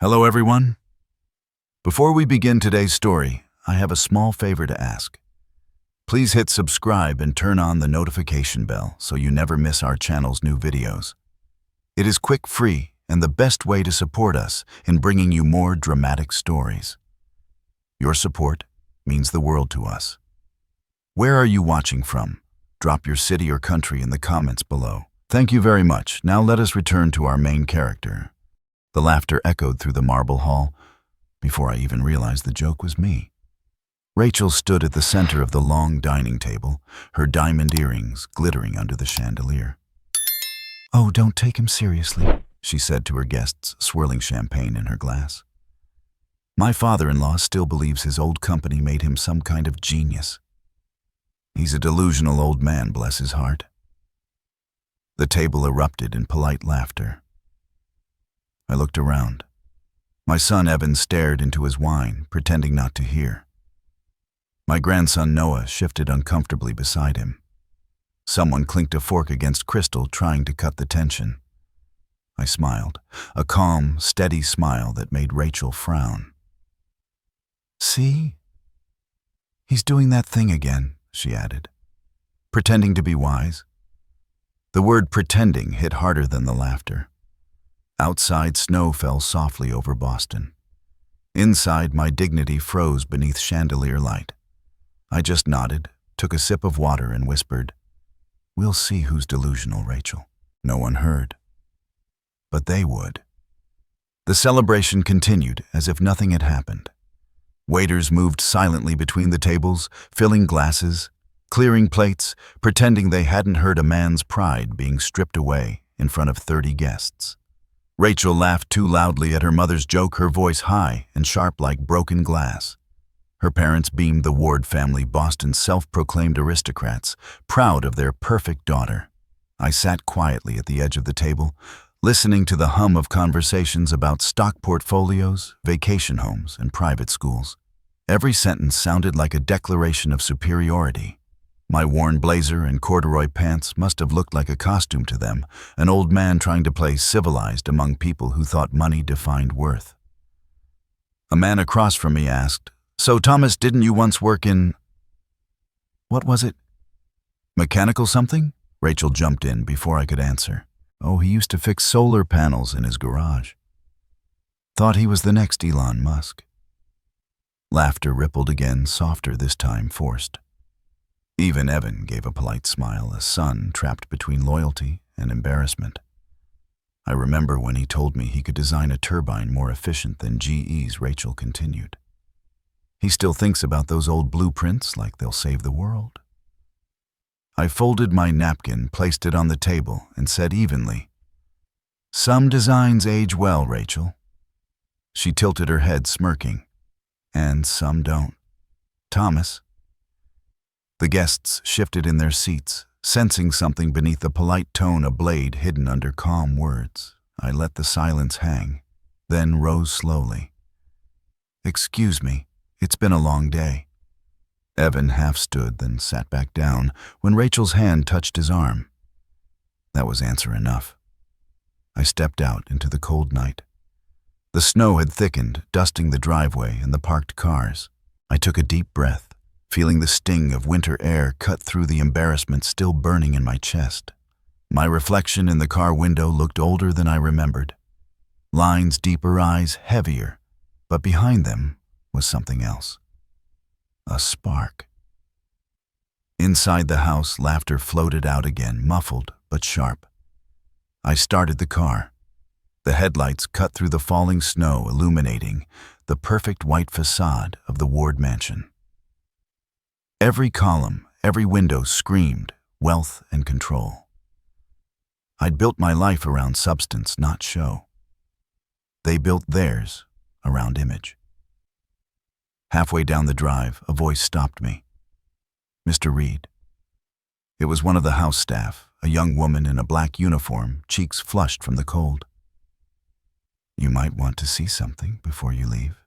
Hello, everyone. Before we begin today's story, I have a small favor to ask. Please hit subscribe and turn on the notification bell so you never miss our channel's new videos. It is quick, free, and the best way to support us in bringing you more dramatic stories. Your support means the world to us. Where are you watching from? Drop your city or country in the comments below. Thank you very much. Now let us return to our main character. The laughter echoed through the marble hall before I even realized the joke was me. Rachel stood at the center of the long dining table, her diamond earrings glittering under the chandelier. "Oh, don't take him seriously," she said to her guests, swirling champagne in her glass. "My father-in-law still believes his old company made him some kind of genius. He's a delusional old man, bless his heart." The table erupted in polite laughter. I looked around. My son Evan stared into his wine, pretending not to hear. My grandson Noah shifted uncomfortably beside him. Someone clinked a fork against crystal, trying to cut the tension. I smiled, a calm, steady smile that made Rachel frown. "See? He's doing that thing again," she added, pretending to be wise. The word pretending hit harder than the laughter. Outside, snow fell softly over Boston. Inside, my dignity froze beneath chandelier light. I just nodded, took a sip of water, and whispered, "We'll see who's delusional, Rachel." No one heard. But they would. The celebration continued as if nothing had happened. Waiters moved silently between the tables, filling glasses, clearing plates, pretending they hadn't heard a man's pride being stripped away in front of 30 guests. Rachel laughed too loudly at her mother's joke, her voice high and sharp like broken glass. Her parents beamed, the Ward family, Boston's self-proclaimed aristocrats, proud of their perfect daughter. I sat quietly at the edge of the table, listening to the hum of conversations about stock portfolios, vacation homes, and private schools. Every sentence sounded like a declaration of superiority. My worn blazer and corduroy pants must have looked like a costume to them, an old man trying to play civilized among people who thought money defined worth. A man across from me asked, "So, Thomas, didn't you once work in—" "What was it? Mechanical something?" Rachel jumped in before I could answer. "Oh, he used to fix solar panels in his garage. Thought he was the next Elon Musk." Laughter rippled again, softer this time, forced. Even Evan gave a polite smile, a son trapped between loyalty and embarrassment. I remember when he told me he could design a turbine more efficient than GE's, Rachel continued. "He still thinks about those old blueprints like they'll save the world." I folded my napkin, placed it on the table, and said evenly, "Some designs age well, Rachel." She tilted her head, smirking. "And some don't. Thomas." The guests shifted in their seats, sensing something beneath the polite tone, a blade hidden under calm words. I let the silence hang, then rose slowly. "Excuse me, it's been a long day." Evan half stood, then sat back down when Rachel's hand touched his arm. That was answer enough. I stepped out into the cold night. The snow had thickened, dusting the driveway and the parked cars. I took a deep breath, feeling the sting of winter air cut through the embarrassment still burning in my chest. My reflection in the car window looked older than I remembered. Lines deeper, eyes heavier, but behind them was something else. A spark. Inside the house, laughter floated out again, muffled but sharp. I started the car. The headlights cut through the falling snow, illuminating the perfect white facade of the Ward mansion. Every column, every window screamed wealth and control. I'd built my life around substance, not show. They built theirs around image. Halfway down the drive, a voice stopped me. "Mr. Reed." It was one of the house staff, a young woman in a black uniform, cheeks flushed from the cold. "You might want to see something before you leave,"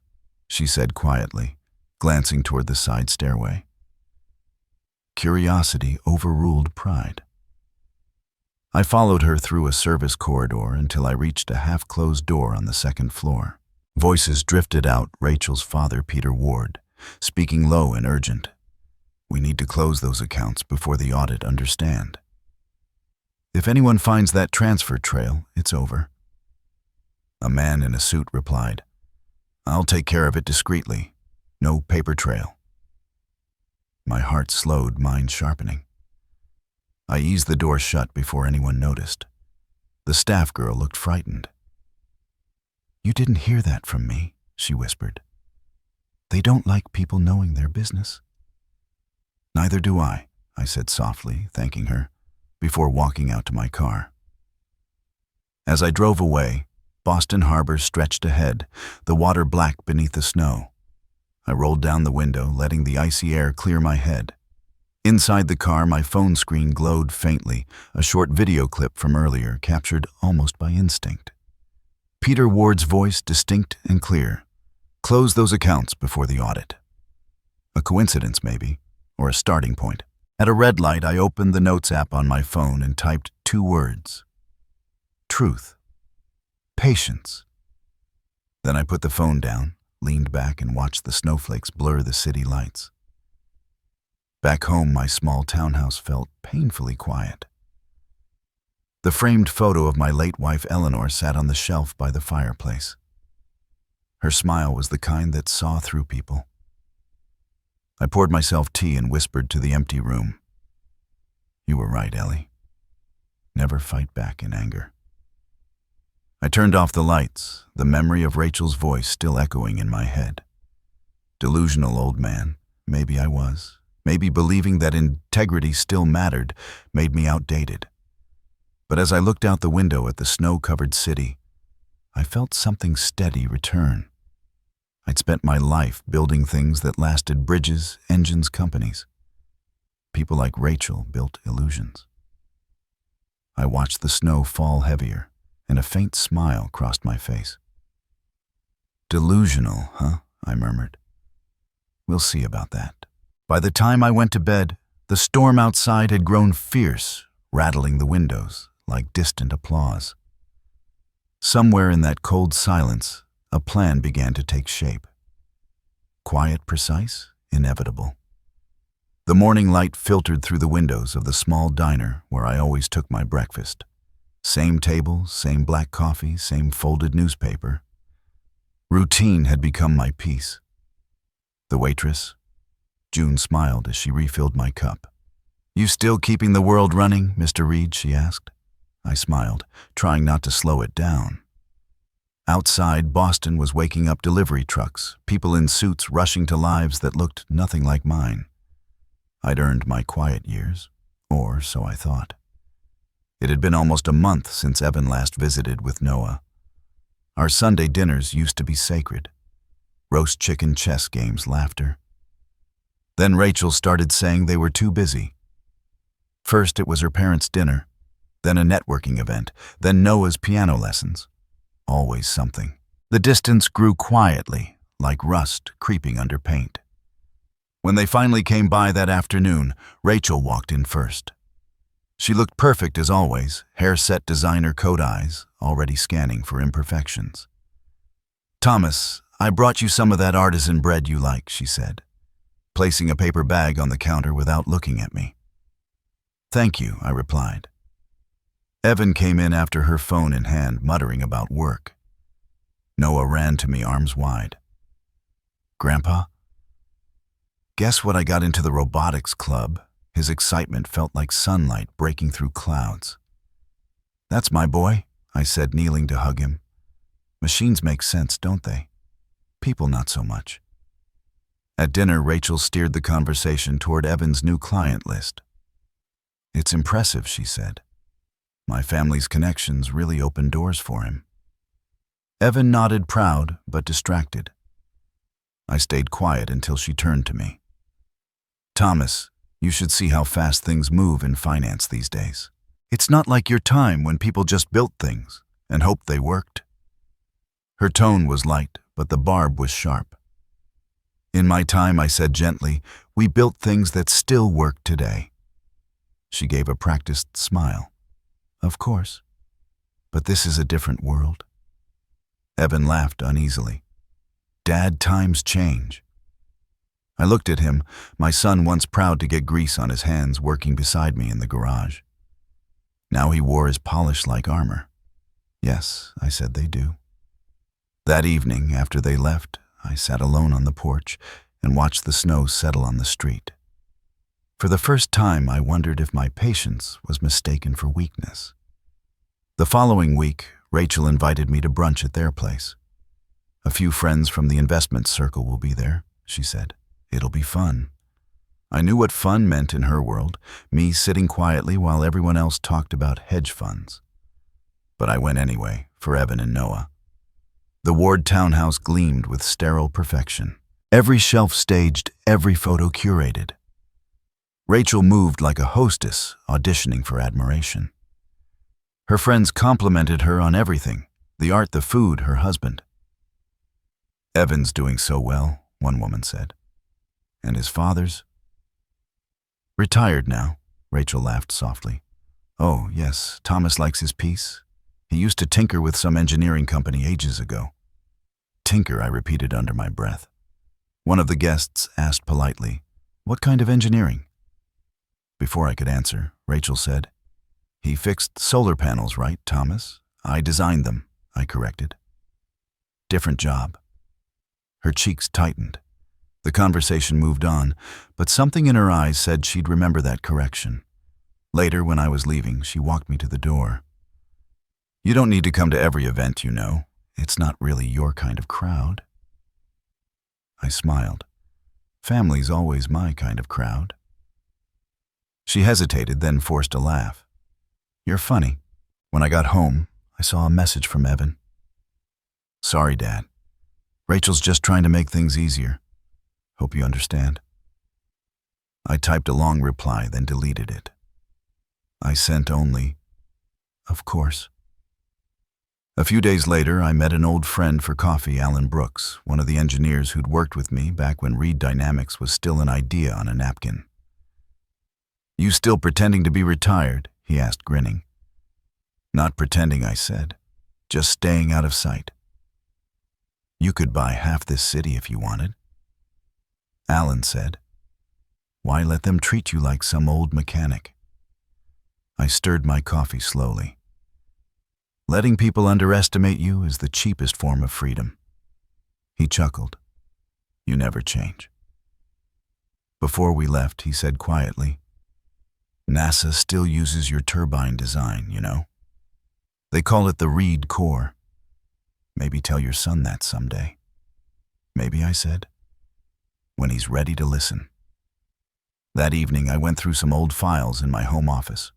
she said quietly, glancing toward the side stairway. Curiosity overruled pride. I followed her through a service corridor until I reached a half-closed door on the second floor. Voices drifted out, Rachel's father, Peter Ward, speaking low and urgent. We need to close those accounts before the audit understand. If anyone finds that transfer trail, it's over. A man in a suit replied, I'll take care of it discreetly. No paper trail. My heart slowed, mind sharpening. I eased the door shut before anyone noticed. The staff girl looked frightened. You didn't hear that from me, she whispered. They don't like people knowing their business. Neither do I said softly, thanking her, before walking out to my car. As I drove away, Boston Harbor stretched ahead, the water black beneath the snow. I rolled down the window, letting the icy air clear my head. Inside the car, my phone screen glowed faintly, a short video clip from earlier, captured almost by instinct. Peter Ward's voice, distinct and clear. Close those accounts before the audit. A coincidence, maybe, or a starting point. At a red light, I opened the Notes app on my phone and typed 2 words. Truth. Patience. Then I put the phone down, leaned back and watched the snowflakes blur the city lights. Back home, my small townhouse felt painfully quiet. The framed photo of my late wife Eleanor sat on the shelf by the fireplace. Her smile was the kind that saw through people. I poured myself tea and whispered to the empty room. You were right, Ellie. Never fight back in anger. I turned off the lights, the memory of Rachel's voice still echoing in my head. Delusional old man, maybe I was. Maybe believing that integrity still mattered made me outdated. But as I looked out the window at the snow-covered city, I felt something steady return. I'd spent my life building things that lasted: bridges, engines, companies. People like Rachel built illusions. I watched the snow fall heavier, and a faint smile crossed my face. Delusional, huh? I murmured. We'll see about that. By the time I went to bed, the storm outside had grown fierce, rattling the windows like distant applause. Somewhere in that cold silence, a plan began to take shape. Quiet, precise, inevitable. The morning light filtered through the windows of the small diner where I always took my breakfast. Same table, same black coffee, same folded newspaper. Routine had become my peace. The waitress, June, smiled as she refilled my cup. You still keeping the world running, Mr. Reed? She asked. I smiled, trying not to slow it down. Outside, Boston was waking up delivery trucks, people in suits rushing to lives that looked nothing like mine. I'd earned my quiet years, or so I thought. It had been almost a month since Evan last visited with Noah. Our Sunday dinners used to be sacred. Roast chicken, chess games, laughter. Then Rachel started saying they were too busy. First it was her parents' dinner, then a networking event, then Noah's piano lessons. Always something. The distance grew quietly, like rust creeping under paint. When they finally came by that afternoon, Rachel walked in first. She looked perfect as always, hair set designer coat eyes, already scanning for imperfections. Thomas, I brought you some of that artisan bread you like, she said, placing a paper bag on the counter without looking at me. Thank you, I replied. Evan came in after her phone in hand, muttering about work. Noah ran to me, arms wide. Grandpa? Guess what I got into the robotics club? His excitement felt like sunlight breaking through clouds. That's my boy, I said, kneeling to hug him. Machines make sense, don't they? People not so much. At dinner, Rachel steered the conversation toward Evan's new client list. It's impressive, she said. My family's connections really opened doors for him. Evan nodded, proud but distracted. I stayed quiet until she turned to me. Thomas, you should see how fast things move in finance these days. It's not like your time when people just built things and hoped they worked. Her tone was light, but the barb was sharp. In my time, I said gently, we built things that still work today. She gave a practiced smile. Of course. But this is a different world. Evan laughed uneasily. Dad, times change. I looked at him, my son once proud to get grease on his hands working beside me in the garage. Now he wore his polish like armor. Yes, I said, they do. That evening, after they left, I sat alone on the porch and watched the snow settle on the street. For the first time, I wondered if my patience was mistaken for weakness. The following week, Rachel invited me to brunch at their place. A few friends from the investment circle will be there, she said. It'll be fun. I knew what fun meant in her world, me sitting quietly while everyone else talked about hedge funds. But I went anyway, for Evan and Noah. The Ward townhouse gleamed with sterile perfection. Every shelf staged, every photo curated. Rachel moved like a hostess auditioning for admiration. Her friends complimented her on everything, the art, the food, her husband. Evan's doing so well, one woman said. And his father's? Retired now, Rachel laughed softly. Oh, yes, Thomas likes his peace. He used to tinker with some engineering company ages ago. Tinker, I repeated under my breath. One of the guests asked politely, what kind of engineering? Before I could answer, Rachel said, he fixed solar panels, right, Thomas? I designed them, I corrected. Different job. Her cheeks tightened. The conversation moved on, but something in her eyes said she'd remember that correction. Later, when I was leaving, she walked me to the door. You don't need to come to every event, you know. It's not really your kind of crowd. I smiled. Family's always my kind of crowd. She hesitated, then forced a laugh. You're funny. When I got home, I saw a message from Evan. Sorry, Dad. Rachel's just trying to make things easier. Hope you understand. I typed a long reply, then deleted it. I sent only, of course. A few days later, I met an old friend for coffee, Alan Brooks, one of the engineers who'd worked with me back when Reed Dynamics was still an idea on a napkin. You still pretending to be retired? He asked, grinning. Not pretending, I said. Just staying out of sight. You could buy half this city if you wanted. Alan said, why let them treat you like some old mechanic? I stirred my coffee slowly. Letting people underestimate you is the cheapest form of freedom. He chuckled. You never change. Before we left, he said quietly, NASA still uses your turbine design, you know. They call it the Reed core. Maybe tell your son that someday. Maybe, I said, when he's ready to listen. That evening, I went through some old files in my home office.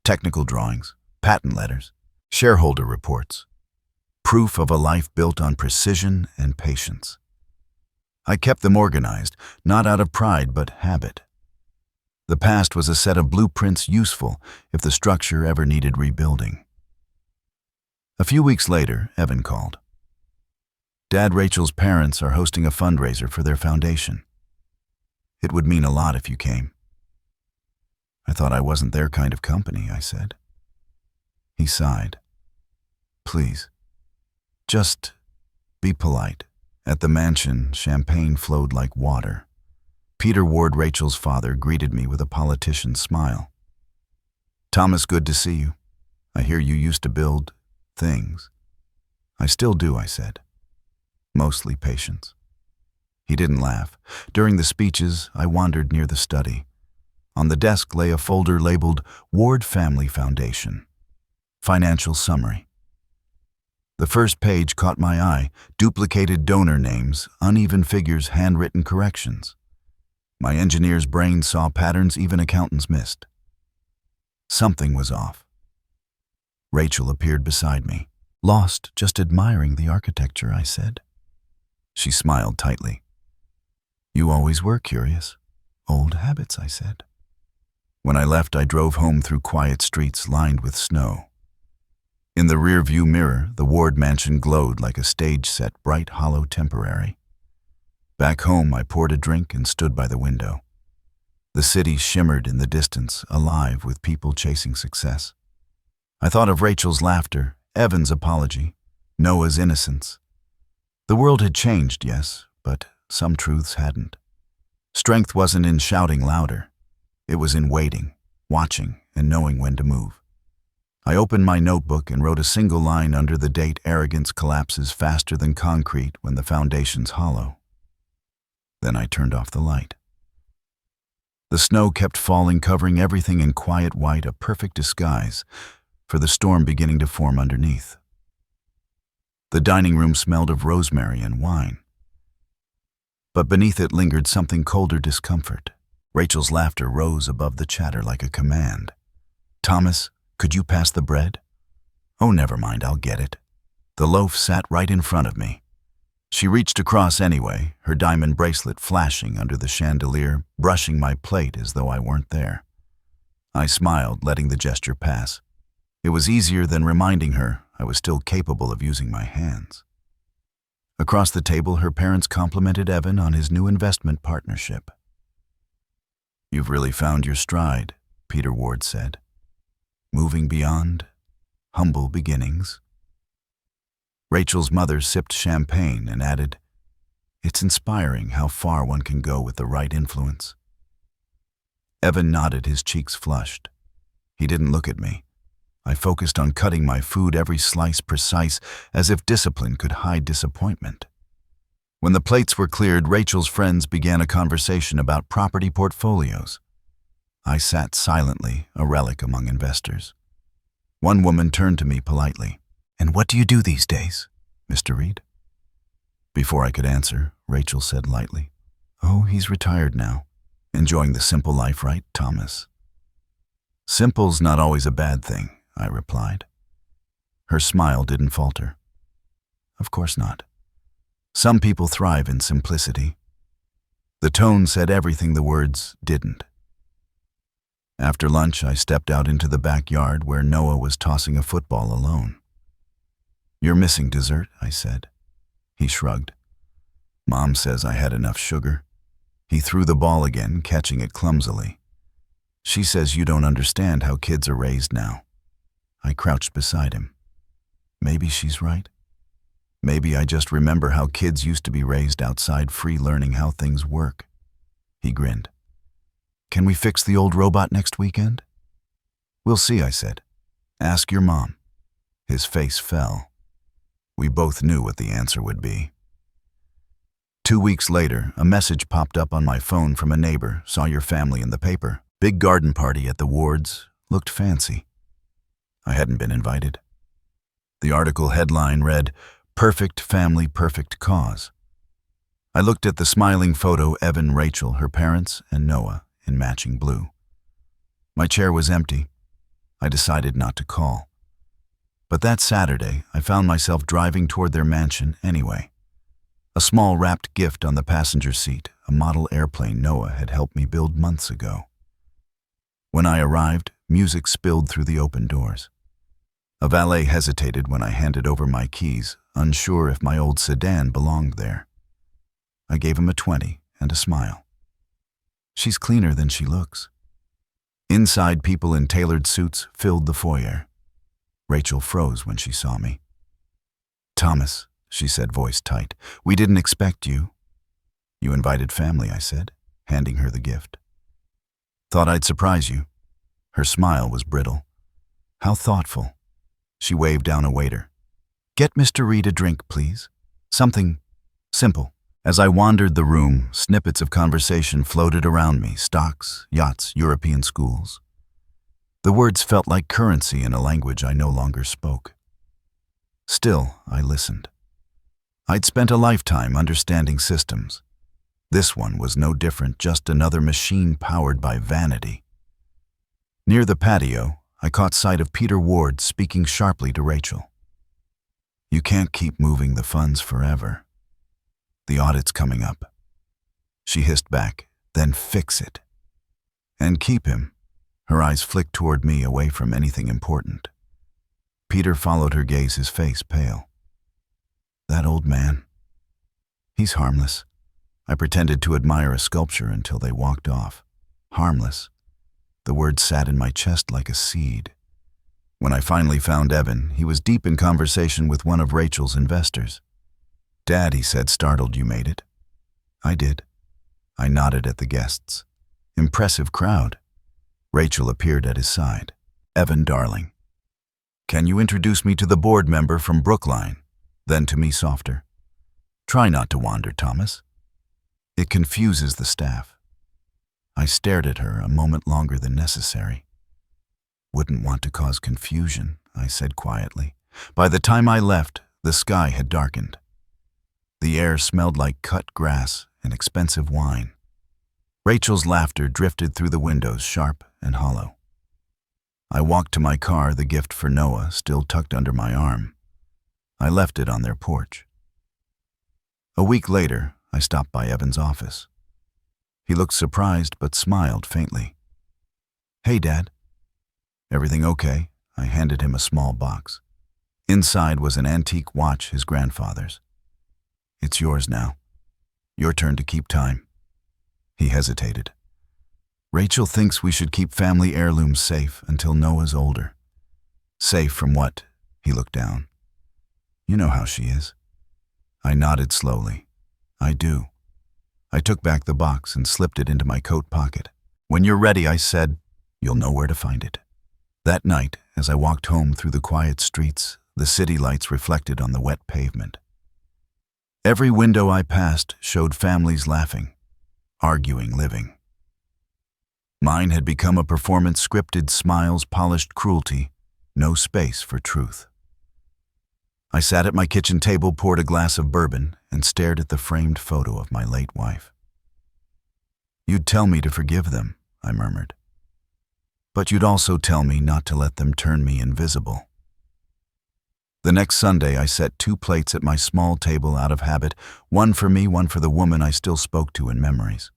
Technical drawings, patent letters, shareholder reports. Proof of a life built on precision and patience. I kept them organized, not out of pride but habit. The past was a set of blueprints useful if the structure ever needed rebuilding. A few weeks later, Evan called. Dad, Rachel's parents are hosting a fundraiser for their foundation. It would mean a lot if you came. I thought I wasn't their kind of company, I said. He sighed. Please, just be polite. At the mansion, champagne flowed like water. Peter Ward, Rachel's father, greeted me with a politician's smile. Thomas, good to see you. I hear you used to build things. I still do, I said. Mostly patience. He didn't laugh. During the speeches, I wandered near the study. On the desk lay a folder labeled Ward Family Foundation. Financial Summary. The first page caught my eye, duplicated donor names, uneven figures, handwritten corrections. My engineer's brain saw patterns even accountants missed. Something was off. Rachel appeared beside me. Lost, just admiring the architecture, I said. She smiled tightly. You always were curious. Old habits, I said. When I left, I drove home through quiet streets lined with snow. In the rear-view mirror, the Ward mansion glowed like a stage set, bright, hollow, temporary. Back home, I poured a drink and stood by the window. The city shimmered in the distance, alive with people chasing success. I thought of Rachel's laughter, Evan's apology, Noah's innocence. The world had changed, yes, but some truths hadn't. Strength wasn't in shouting louder. It was in waiting, watching, and knowing when to move. I opened my notebook and wrote a single line under the date "Arrogance collapses faster than concrete when the foundation's hollow." Then I turned off the light. The snow kept falling, covering everything in quiet white, a perfect disguise for the storm beginning to form underneath. The dining room smelled of rosemary and wine. But beneath it lingered something colder: discomfort. Rachel's laughter rose above the chatter like a command. "Thomas, could you pass the bread?" "Oh, never mind, I'll get it." The loaf sat right in front of me. She reached across anyway, her diamond bracelet flashing under the chandelier, brushing my plate as though I weren't there. I smiled, letting the gesture pass. It was easier than reminding her I was still capable of using my hands. Across the table, her parents complimented Evan on his new investment partnership. "You've really found your stride," Peter Ward said. "Moving beyond humble beginnings." Rachel's mother sipped champagne and added, "It's inspiring how far one can go with the right influence." Evan nodded, his cheeks flushed. He didn't look at me. I focused on cutting my food, every slice precise, as if discipline could hide disappointment. When the plates were cleared, Rachel's friends began a conversation about property portfolios. I sat silently, a relic among investors. One woman turned to me politely. "And what do you do these days, Mr. Reed?" Before I could answer, Rachel said lightly, "Oh, he's retired now. Enjoying the simple life, right, Thomas?" "Simple's not always a bad thing," I replied. Her smile didn't falter. "Of course not. Some people thrive in simplicity." The tone said everything the words didn't. After lunch, I stepped out into the backyard where Noah was tossing a football alone. "You're missing dessert," I said. He shrugged. "Mom says I had enough sugar." He threw the ball again, catching it clumsily. "She says you don't understand how kids are raised now." I crouched beside him. Maybe she's right. Maybe I just remember how kids used to be raised outside, free, learning how things work. He grinned. "Can we fix the old robot next weekend?" "We'll see," I said. "Ask your mom." His face fell. We both knew what the answer would be. 2 weeks later, a message popped up on my phone from a neighbor. "Saw your family in the paper. Big garden party at the Wards. Looked fancy." I hadn't been invited. The article headline read, "Perfect family, perfect cause." I looked at the smiling photo: Evan, Rachel, her parents, and Noah in matching blue. My chair was empty. I decided not to call. But that Saturday, I found myself driving toward their mansion anyway. A small wrapped gift on the passenger seat, a model airplane Noah had helped me build months ago. When I arrived, music spilled through the open doors. A valet hesitated when I handed over my keys, unsure if my old sedan belonged there. I gave him a 20 and a smile. "She's cleaner than she looks." Inside, people in tailored suits filled the foyer. Rachel froze when she saw me. "Thomas," she said, voice tight, "we didn't expect you." "You invited family," I said, handing her the gift. "Thought I'd surprise you." Her smile was brittle. "How thoughtful." She waved down a waiter. "Get Mr. Reed a drink, please. Something simple." As I wandered the room, snippets of conversation floated around me: stocks, yachts, European schools. The words felt like currency in a language I no longer spoke. Still, I listened. I'd spent a lifetime understanding systems. This one was no different, just another machine powered by vanity. Near the patio, I caught sight of Peter Ward speaking sharply to Rachel. "You can't keep moving the funds forever. The audit's coming up." She hissed back, "Then fix it. And keep him." Her eyes flicked toward me, away from anything important. Peter followed her gaze, his face pale. "That old man. He's harmless." I pretended to admire a sculpture until they walked off. Harmless. The word sat in my chest like a seed. When I finally found Evan, he was deep in conversation with one of Rachel's investors. "Dad," he said, startled, "you made it?" "I did." I nodded at the guests. Impressive crowd. Rachel appeared at his side. "Evan, darling, can you introduce me to the board member from Brookline?" Then to me, softer, "Try not to wander, Thomas. It confuses the staff." I stared at her a moment longer than necessary. "Wouldn't want to cause confusion," I said quietly. By the time I left, the sky had darkened. The air smelled like cut grass and expensive wine. Rachel's laughter drifted through the windows, sharp and hollow. I walked to my car, the gift for Noah still tucked under my arm. I left it on their porch. A week later, I stopped by Evan's office. He looked surprised but smiled faintly. "Hey, Dad." "Everything okay?" I handed him a small box. Inside was an antique watch, his grandfather's. "It's yours now. Your turn to keep time." He hesitated. "Rachel thinks we should keep family heirlooms safe until Noah's older." "Safe from what?" He looked down. "You know how she is." I nodded slowly. "I do." I took back the box and slipped it into my coat pocket. "When you're ready," I said, "you'll know where to find it." That night, as I walked home through the quiet streets, the city lights reflected on the wet pavement. Every window I passed showed families laughing, arguing, living. Mine had become a performance, scripted smiles, polished cruelty, no space for truth. I sat at my kitchen table, poured a glass of bourbon, and stared at the framed photo of my late wife. "You'd tell me to forgive them," I murmured. "But you'd also tell me not to let them turn me invisible." The next Sunday, I set 2 plates at my small table out of habit, one for me, one for the woman I still spoke to in memories.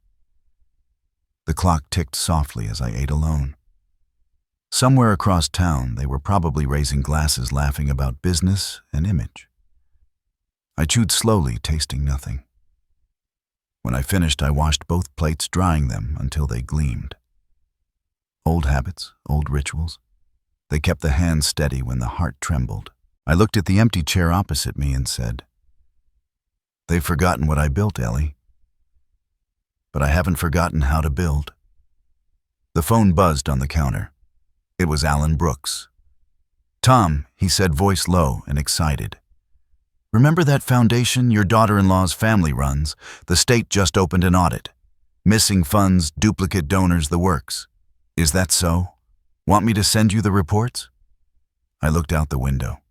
The clock ticked softly as I ate alone. Somewhere across town, they were probably raising glasses, laughing about business and image. I chewed slowly, tasting nothing. When I finished, I washed both plates, drying them until they gleamed. Old habits, old rituals. They kept the hand steady when the heart trembled. I looked at the empty chair opposite me and said, "They've forgotten what I built, Ellie. But I haven't forgotten how to build." The phone buzzed on the counter. It was Alan Brooks. "Tom," he said, voice low and excited. "Remember that foundation your daughter-in-law's family runs? The state just opened an audit. Missing funds, duplicate donors, the works. Is that so? Want me to send you the reports?" I looked out the window.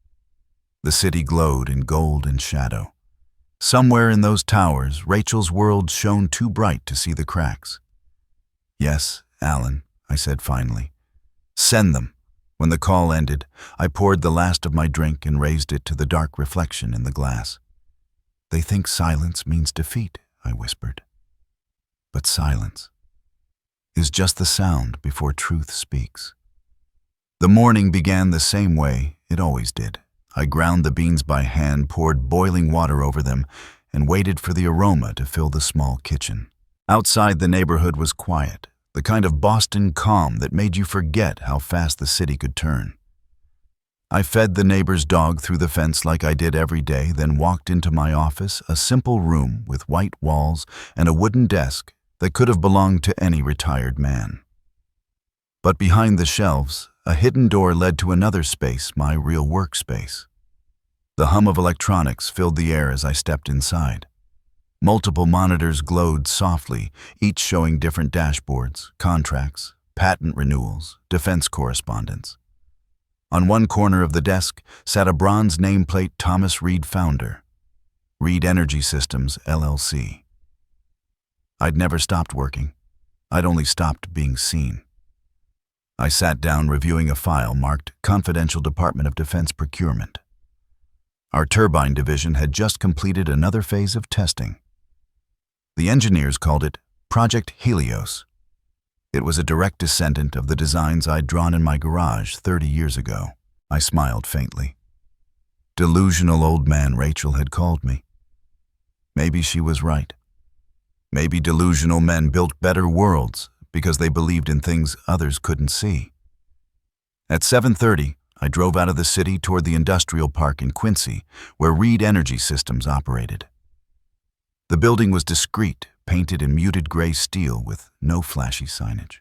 The city glowed in gold and shadow. Somewhere in those towers, Rachel's world shone too bright to see the cracks. "Yes, Alan," I said finally. "Send them." When the call ended, I poured the last of my drink and raised it to the dark reflection in the glass. "They think silence means defeat," I whispered. "But silence is just the sound before truth speaks." The morning began the same way it always did. I ground the beans by hand, poured boiling water over them, and waited for the aroma to fill the small kitchen. Outside, the neighborhood was quiet, the kind of Boston calm that made you forget how fast the city could turn. I fed the neighbor's dog through the fence like I did every day, then walked into my office, a simple room with white walls and a wooden desk that could have belonged to any retired man. But behind the shelves, a hidden door led to another space, my real workspace. The hum of electronics filled the air as I stepped inside. Multiple monitors glowed softly, each showing different dashboards, contracts, patent renewals, defense correspondence. On one corner of the desk sat a bronze nameplate, Thomas Reed, founder, Reed Energy Systems, LLC. I'd never stopped working. I'd only stopped being seen. I sat down, reviewing a file marked Confidential Department of Defense Procurement. Our turbine division had just completed another phase of testing. The engineers called it Project Helios. It was a direct descendant of the designs I'd drawn in my garage 30 years ago. I smiled faintly. Delusional old man, Rachel had called me. Maybe she was right. Maybe delusional men built better worlds because they believed in things others couldn't see. At 7:30, I drove out of the city toward the industrial park in Quincy, where Reed Energy Systems operated. The building was discreet, painted in muted gray steel with no flashy signage.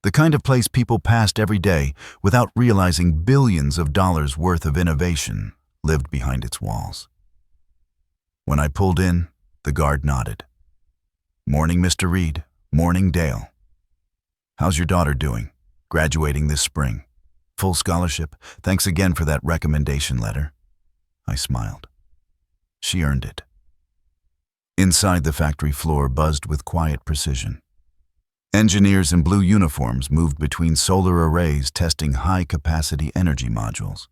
The kind of place people passed every day without realizing billions of dollars worth of innovation lived behind its walls. When I pulled in, the guard nodded. "Morning, Mr. Reed. Morning, Dale. How's your daughter doing? Graduating this spring. Full scholarship. Thanks again for that recommendation letter." I smiled. She earned it. Inside, the factory floor buzzed with quiet precision. Engineers in blue uniforms moved between solar arrays testing high-capacity energy modules.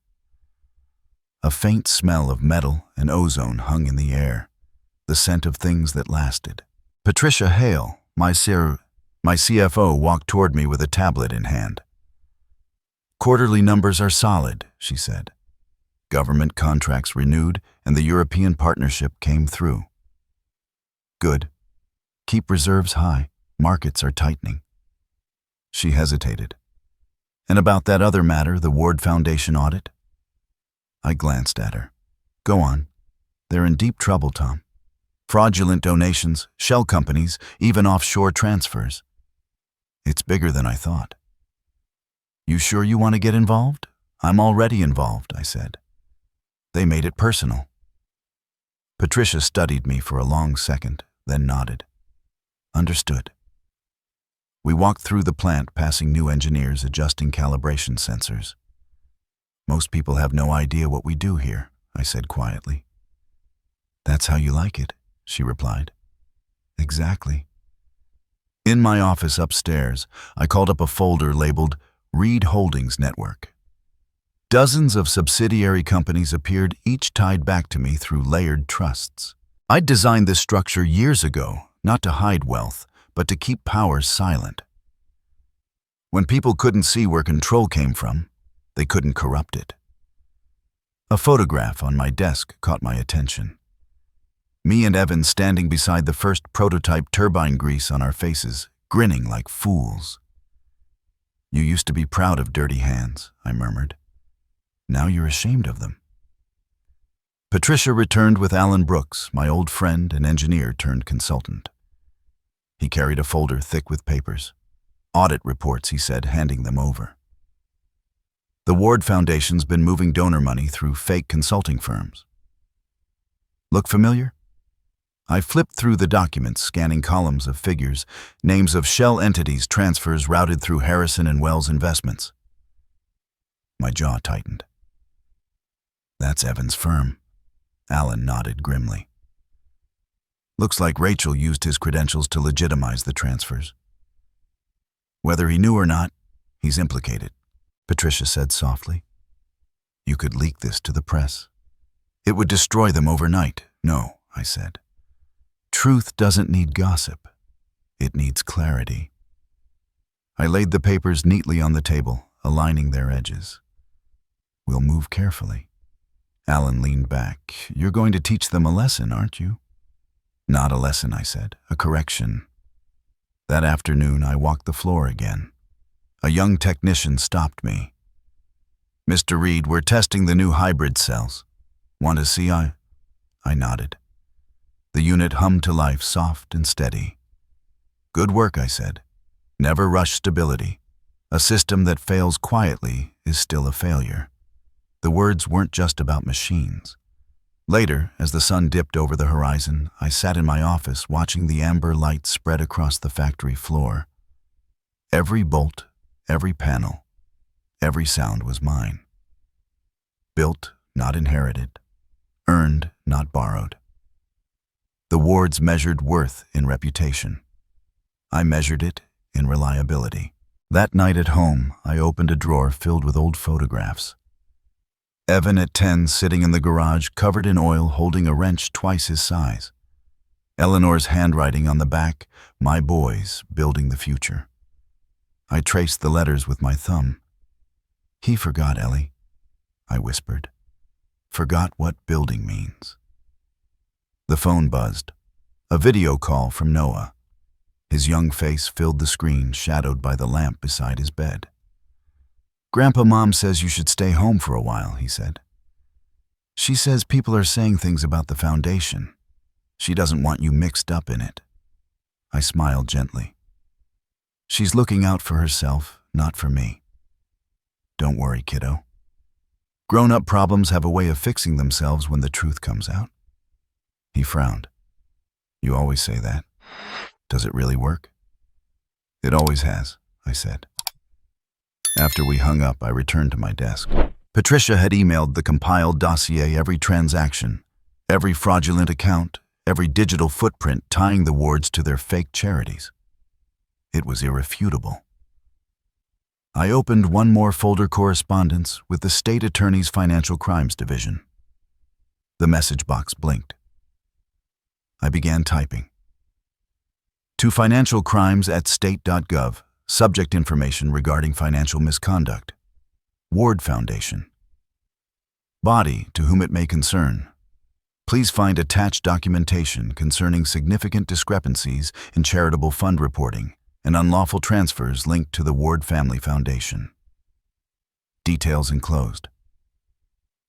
A faint smell of metal and ozone hung in the air, the scent of things that lasted. Patricia Hale, my CFO, walked toward me with a tablet in hand. "Quarterly numbers are solid," she said. "Government contracts renewed and the European partnership came through." "Good. Keep reserves high. Markets are tightening." She hesitated. "And about that other matter, the Ward Foundation audit?" I glanced at her. "Go on. They're in deep trouble, Tom. Fraudulent donations, shell companies, even offshore transfers. It's bigger than I thought." "You sure you want to get involved?" "I'm already involved," I said. "They made it personal." Patricia studied me for a long second, then nodded. "Understood." We walked through the plant, passing new engineers adjusting calibration sensors. "Most people have no idea what we do here," I said quietly. "That's how you like it," she replied. "Exactly." In my office upstairs, I called up a folder labeled Reed Holdings Network. Dozens of subsidiary companies appeared, each tied back to me through layered trusts. I'd designed this structure years ago, not to hide wealth, but to keep power silent. When people couldn't see where control came from, they couldn't corrupt it. A photograph on my desk caught my attention. Me and Evan standing beside the first prototype turbine grease on our faces, grinning like fools. "You used to be proud of dirty hands," I murmured. "Now you're ashamed of them." Patricia returned with Alan Brooks, my old friend and engineer turned consultant. He carried a folder thick with papers. "Audit reports," he said, handing them over. "The Ward Foundation's been moving donor money through fake consulting firms." "Look familiar?" I flipped through the documents, scanning columns of figures, names of shell entities, transfers routed through Harrison and Wells Investments. My jaw tightened. "That's Evan's firm." Alan nodded grimly. "Looks like Rachel used his credentials to legitimize the transfers." "Whether he knew or not, he's implicated," Patricia said softly. "You could leak this to the press. It would destroy them overnight." "No," I said. "Truth doesn't need gossip. It needs clarity." I laid the papers neatly on the table, aligning their edges. "We'll move carefully." Alan leaned back. "You're going to teach them a lesson, aren't you?" "Not a lesson," I said. "A correction." That afternoon, I walked the floor again. A young technician stopped me. "Mr. Reed, we're testing the new hybrid cells. Want to see?" I nodded. The unit hummed to life, soft and steady. "Good work," I said. "Never rush stability. A system that fails quietly is still a failure." The words weren't just about machines. Later, as the sun dipped over the horizon, I sat in my office watching the amber light spread across the factory floor. Every bolt, every panel, every sound was mine. Built, not inherited. Earned, not borrowed. The Wards measured worth in reputation. I measured it in reliability. That night at home, I opened a drawer filled with old photographs. Evan at 10 sitting in the garage, covered in oil, holding a wrench twice his size. Eleanor's handwriting on the back, "My boys, building the future." I traced the letters with my thumb. "He forgot, Ellie," I whispered. "Forgot what building means." The phone buzzed. A video call from Noah. His young face filled the screen, shadowed by the lamp beside his bed. Grandpa Mom says you should stay home for a while, he said. She says people are saying things about the foundation. She doesn't want you mixed up in it. I smiled gently. She's looking out for herself, not for me. Don't worry, kiddo. Grown-up problems have a way of fixing themselves when the truth comes out. He frowned. You always say that. Does it really work? It always has, I said. After we hung up, I returned to my desk. Patricia had emailed the compiled dossier every transaction, every fraudulent account, every digital footprint tying the wards to their fake charities. It was irrefutable. I opened one more folder: correspondence with the State Attorney's Financial Crimes Division. The message box blinked. I began typing. To financial crimes at state.gov, subject information regarding financial misconduct. Ward Foundation. Body, to whom it may concern. Please find attached documentation concerning significant discrepancies in charitable fund reporting and unlawful transfers linked to the Ward Family Foundation. Details enclosed.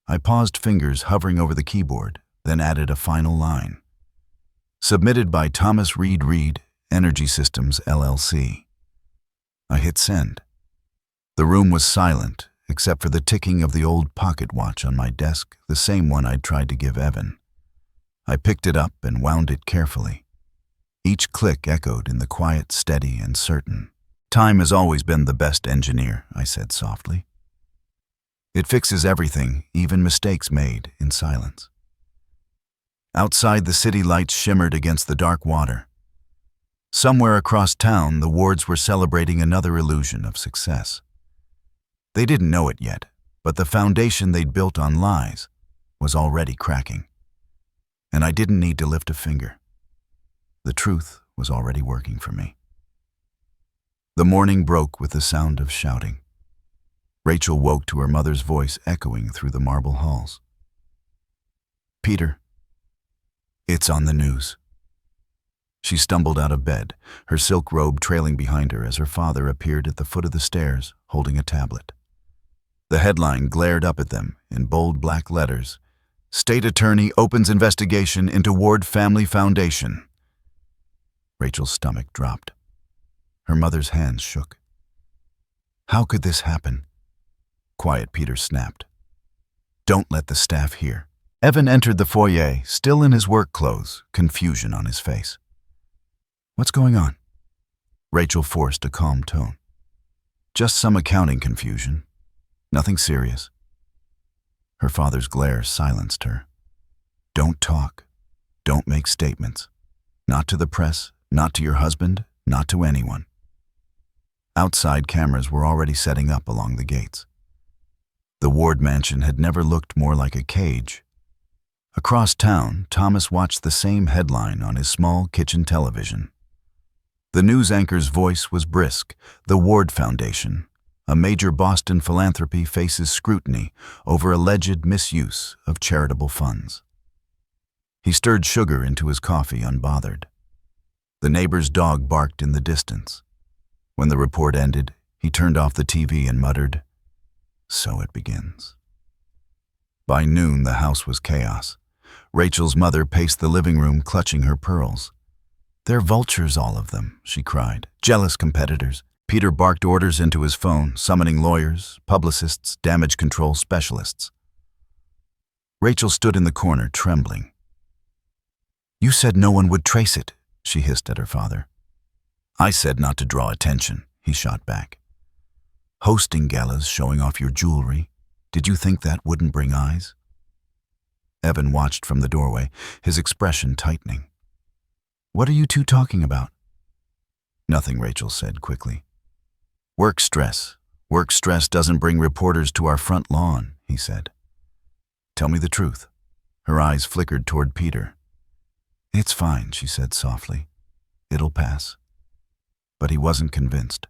I paused, fingers hovering over the keyboard, then added a final line. Submitted by Thomas Reed, Energy Systems, LLC. I hit send. The room was silent, except for the ticking of the old pocket watch on my desk, the same one I'd tried to give Evan. I picked it up and wound it carefully. Each click echoed in the quiet, steady, and certain. Time has always been the best engineer, I said softly. It fixes everything, even mistakes made in silence. Outside, the city lights shimmered against the dark water. Somewhere across town, the wards were celebrating another illusion of success. They didn't know it yet, but the foundation they'd built on lies was already cracking. And I didn't need to lift a finger. The truth was already working for me. The morning broke with the sound of shouting. Rachel woke to her mother's voice echoing through the marble halls. Peter, it's on the news. She stumbled out of bed, her silk robe trailing behind her as her father appeared at the foot of the stairs, holding a tablet. The headline glared up at them in bold black letters. State Attorney opens investigation into Ward Family Foundation. Rachel's stomach dropped. Her mother's hands shook. How could this happen? Quiet, Peter snapped. Don't let the staff hear. Evan entered the foyer, still in his work clothes, confusion on his face. What's going on? Rachel forced a calm tone. Just some accounting confusion. Nothing serious. Her father's glare silenced her. Don't talk. Don't make statements. Not to the press, not to your husband, not to anyone. Outside, cameras were already setting up along the gates. The Ward mansion had never looked more like a cage. Across town, Thomas watched the same headline on his small kitchen television. The news anchor's voice was brisk. The Ward Foundation, a major Boston philanthropy, faces scrutiny over alleged misuse of charitable funds. He stirred sugar into his coffee unbothered. The neighbor's dog barked in the distance. When the report ended, he turned off the TV and muttered, "So it begins." By noon, the house was chaos. Rachel's mother paced the living room, clutching her pearls. "They're vultures, all of them," she cried. "Jealous competitors." Peter barked orders into his phone, summoning lawyers, publicists, damage control specialists. Rachel stood in the corner, trembling. "You said no one would trace it," she hissed at her father. "I said not to draw attention," he shot back. "Hosting galas, showing off your jewelry. Did you think that wouldn't bring eyes?" Evan watched from the doorway, his expression tightening. "What are you two talking about?" "Nothing," Rachel said quickly. "Work stress. Work stress doesn't bring reporters to our front lawn," he said. "Tell me the truth." Her eyes flickered toward Peter. "It's fine," she said softly. "It'll pass." But he wasn't convinced.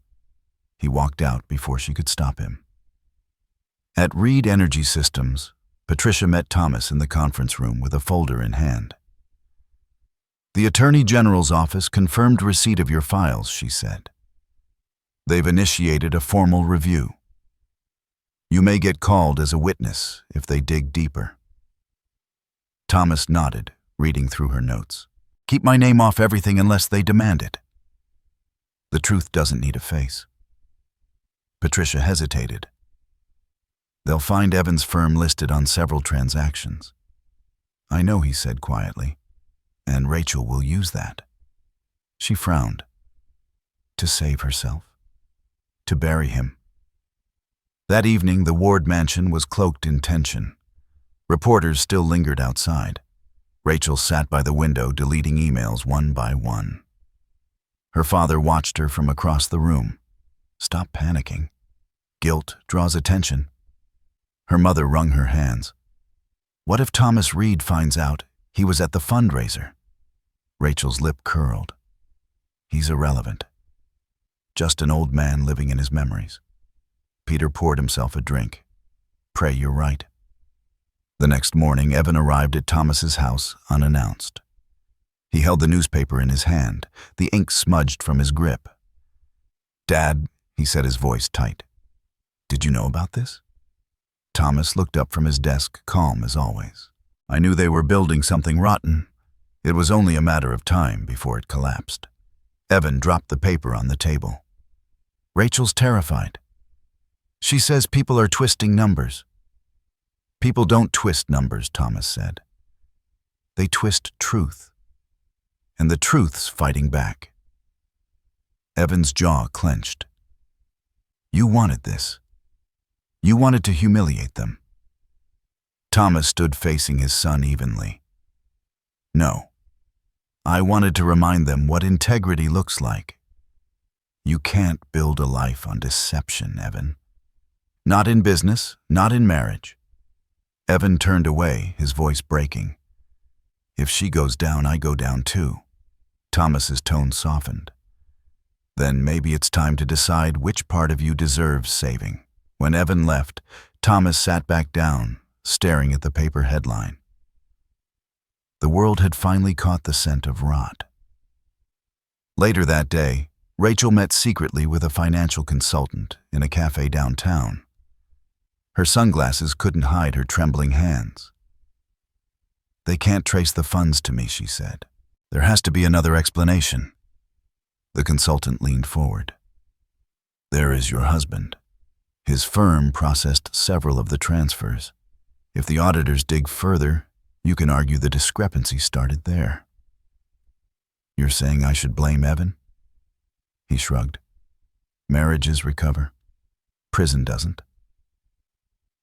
He walked out before she could stop him. At Reed Energy Systems, Patricia met Thomas in the conference room with a folder in hand. "The Attorney General's office confirmed receipt of your files," she said. "They've initiated a formal review." You may get called as a witness if they dig deeper. Thomas nodded, reading through her notes. Keep my name off everything unless they demand it. The truth doesn't need a face. Patricia hesitated. They'll find Evan's firm listed on several transactions. I know, he said quietly, and Rachel will use that. She frowned. To save herself. To bury him. That evening, the Ward mansion was cloaked in tension. Reporters still lingered outside. Rachel sat by the window, deleting emails one by one. Her father watched her from across the room. Stop panicking. Guilt draws attention. Her mother wrung her hands. What if Thomas Reed finds out he was at the fundraiser? Rachel's lip curled. He's irrelevant. Just an old man living in his memories. Peter poured himself a drink. Pray you're right. The next morning, Evan arrived at Thomas's house unannounced. He held the newspaper in his hand, the ink smudged from his grip. Dad, he said, his voice tight. Did you know about this? Thomas looked up from his desk, calm as always. I knew they were building something rotten. It was only a matter of time before it collapsed. Evan dropped the paper on the table. Rachel's terrified. She says people are twisting numbers. People don't twist numbers, Thomas said. They twist truth. And the truth's fighting back. Evan's jaw clenched. You wanted this. You wanted to humiliate them. Thomas stood facing his son evenly. No. I wanted to remind them what integrity looks like. You can't build a life on deception, Evan. Not in business, not in marriage. Evan turned away, his voice breaking. If she goes down, I go down too. Thomas's tone softened. Then maybe it's time to decide which part of you deserves saving. When Evan left, Thomas sat back down, staring at the paper headline. The world had finally caught the scent of rot. Later that day, Rachel met secretly with a financial consultant in a cafe downtown. Her sunglasses couldn't hide her trembling hands. They can't trace the funds to me, she said. There has to be another explanation. The consultant leaned forward. There is your husband. His firm processed several of the transfers. If the auditors dig further, you can argue the discrepancy started there. You're saying I should blame Evan? He shrugged. Marriages recover. Prison doesn't.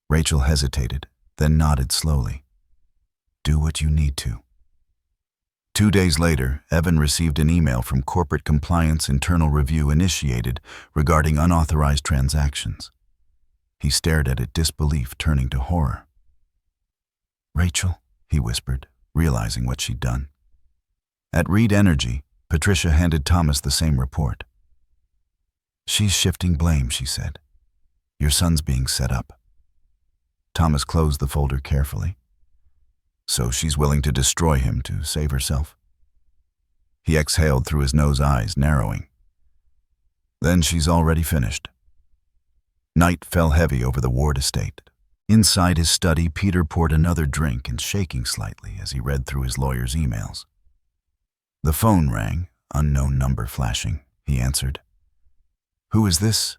Rachel hesitated, then nodded slowly. Do what you need to. 2 days later, Evan received an email from Corporate Compliance Internal Review initiated regarding unauthorized transactions. He stared at it, disbelief turning to horror. Rachel, he whispered, realizing what she'd done. At Reed Energy, Patricia handed Thomas the same report. She's shifting blame, she said. Your son's being set up. Thomas closed the folder carefully. So she's willing to destroy him to save herself. He exhaled through his nose, eyes narrowing. Then she's already finished. Night fell heavy over the Ward estate. Inside his study, Peter poured another drink and shaking slightly as he read through his lawyer's emails. The phone rang, unknown number flashing. He answered. Who is this?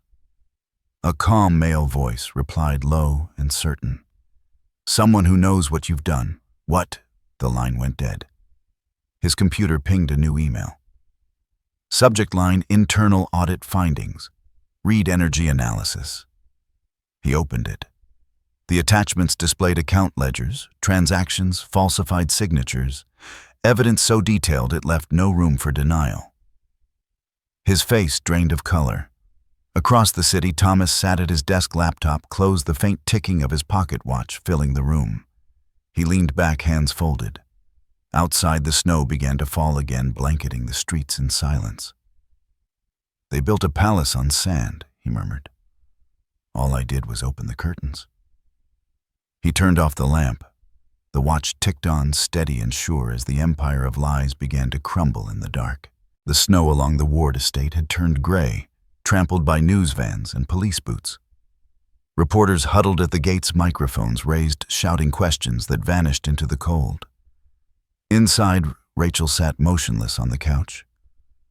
A calm male voice replied, low and certain. Someone who knows what you've done. What? The line went dead. His computer pinged a new email. Subject line, internal audit findings. Reed Energy analysis. He opened it. The attachments displayed account ledgers, transactions, falsified signatures, evidence so detailed it left no room for denial. His face drained of color. Across the city, Thomas sat at his desk laptop, closed, the faint ticking of his pocket watch filling the room. He leaned back, hands folded. Outside, the snow began to fall again, blanketing the streets in silence. They built a palace on sand, he murmured. All I did was open the curtains. He turned off the lamp. The watch ticked on, steady and sure, as the empire of lies began to crumble in the dark. The snow along the Ward estate had turned gray, trampled by news vans and police boots. Reporters huddled at the gate's microphones raised, shouting questions that vanished into the cold. Inside, Rachel sat motionless on the couch,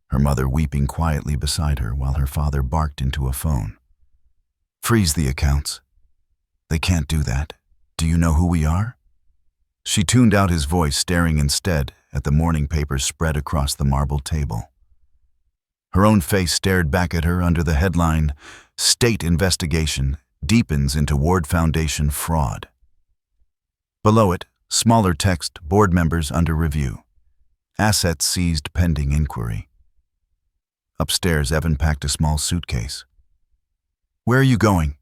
her mother weeping quietly beside her while her father barked into a phone. "Freeze the accounts. They can't do that. Do you know who we are?" She tuned out his voice, staring instead at the morning papers spread across the marble table. Her own face stared back at her under the headline, "State Investigation Deepens into Ward Foundation Fraud." Below it, smaller text, "Board members under review. Assets seized pending inquiry." Upstairs, Evan packed a small suitcase. "Where are you going?"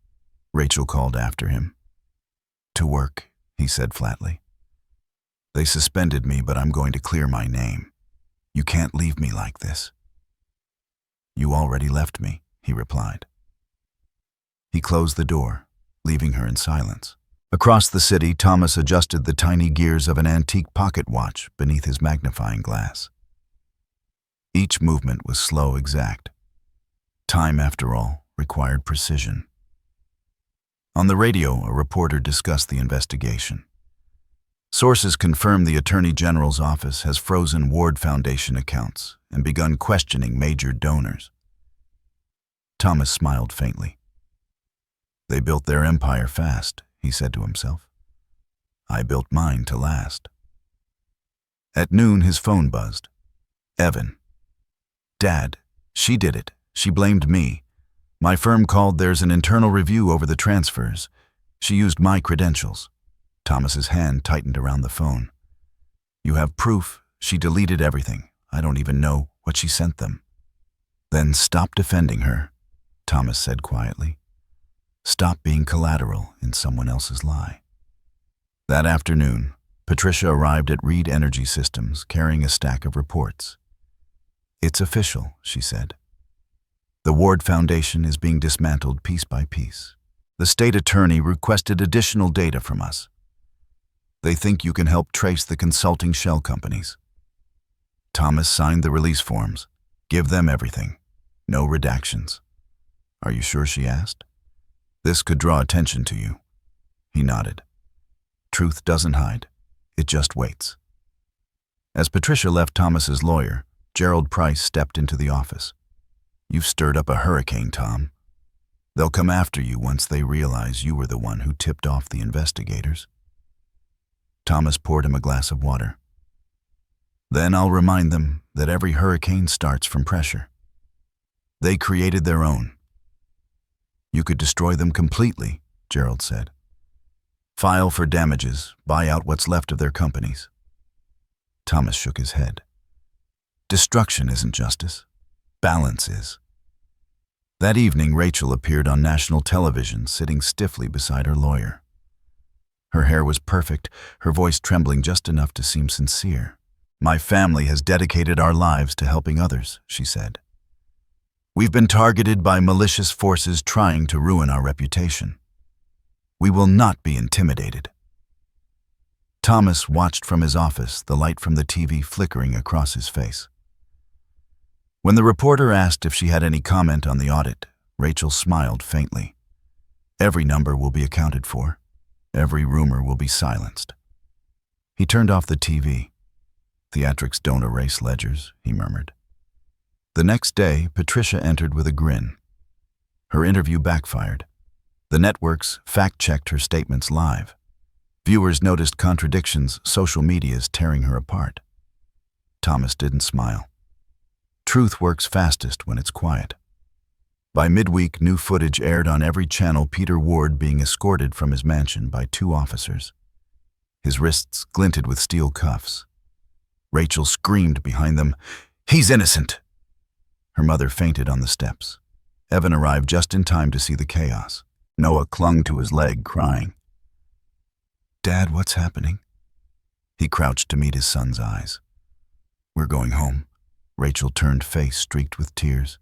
Rachel called after him. "To work," he said flatly. "They suspended me, but I'm going to clear my name. You can't leave me like this." "You already left me," he replied. He closed the door, leaving her in silence. Across the city, Thomas adjusted the tiny gears of an antique pocket watch beneath his magnifying glass. Each movement was slow, exact. Time, after all, required precision. On the radio, a reporter discussed the investigation. Sources confirmed the Attorney General's office has frozen Ward Foundation accounts and begun questioning major donors. Thomas smiled faintly. "They built their empire fast," he said to himself. "I built mine to last." At noon, his phone buzzed. "Evan." "Dad, she did it. She blamed me. My firm called. There's an internal review over the transfers. She used my credentials." Thomas's hand tightened around the phone. "You have proof. She deleted everything. I don't even know what she sent them." "Then stop defending her," Thomas said quietly. "Stop being collateral in someone else's lie." That afternoon, Patricia arrived at Reed Energy Systems carrying a stack of reports. "It's official," she said. "The Ward Foundation is being dismantled piece by piece. The state attorney requested additional data from us. They think you can help trace the consulting shell companies." Thomas signed the release forms. "Give them everything. No redactions." "Are you sure?" she asked. "This could draw attention to you." He nodded. "Truth doesn't hide. It just waits." As Patricia left Thomas's lawyer, Gerald Price stepped into the office. "You've stirred up a hurricane, Tom. They'll come after you once they realize you were the one who tipped off the investigators." Thomas poured him a glass of water. "Then I'll remind them that every hurricane starts from pressure. They created their own." "You could destroy them completely," Gerald said. "File for damages, buy out what's left of their companies." Thomas shook his head. "Destruction isn't justice. Balance is." That evening, Rachel appeared on national television, sitting stiffly beside her lawyer. Her hair was perfect, her voice trembling just enough to seem sincere. "My family has dedicated our lives to helping others," she said. "We've been targeted by malicious forces trying to ruin our reputation. We will not be intimidated." Thomas watched from his office, the light from the TV flickering across his face. When the reporter asked if she had any comment on the audit, Rachel smiled faintly. "Every number will be accounted for. Every rumor will be silenced." He turned off the TV. "Theatrics don't erase ledgers," he murmured. The next day, Patricia entered with a grin. Her interview backfired. The networks fact-checked her statements live. Viewers noticed contradictions, social media's tearing her apart. Thomas didn't smile. Truth works fastest when it's quiet. By midweek, new footage aired on every channel, Peter Ward being escorted from his mansion by 2 officers. His wrists glinted with steel cuffs. Rachel screamed behind them, "He's innocent!" Her mother fainted on the steps. Evan arrived just in time to see the chaos. Noah clung to his leg, crying. "Dad, what's happening?" He crouched to meet his son's eyes. "We're going home." Rachel turned face streaked with tears.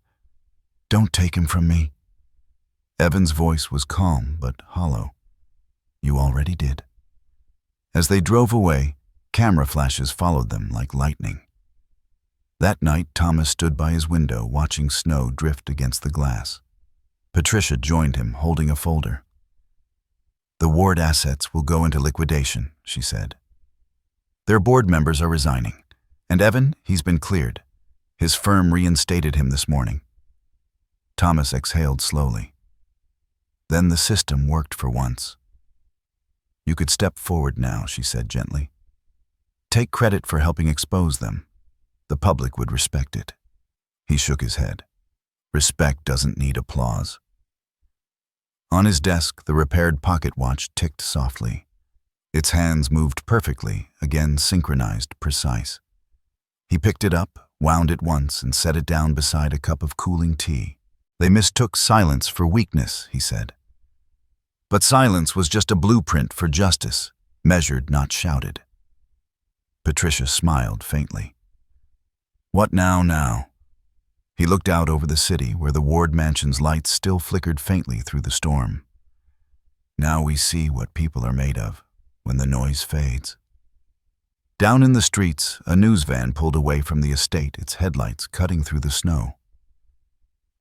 "Don't take him from me." Evan's voice was calm but hollow. "You already did." As they drove away, camera flashes followed them like lightning. That night, Thomas stood by his window watching snow drift against the glass. Patricia joined him, holding a folder. The Ward assets will go into liquidation, she said. Their board members are resigning, and Evan, he's been cleared. His firm reinstated him this morning. Thomas exhaled slowly. Then the system worked for once. You could step forward now, she said gently. Take credit for helping expose them. The public would respect it. He shook his head. Respect doesn't need applause. On his desk, the repaired pocket watch ticked softly. Its hands moved perfectly, again synchronized, precise. He picked it up, wound it once, and set it down beside a cup of cooling tea. They mistook silence for weakness, he said. But silence was just a blueprint for justice, measured, not shouted. Patricia smiled faintly. What now? He looked out over the city where the Ward mansion's lights still flickered faintly through the storm. Now we see what people are made of when the noise fades. Down in the streets, a news van pulled away from the estate, its headlights cutting through the snow.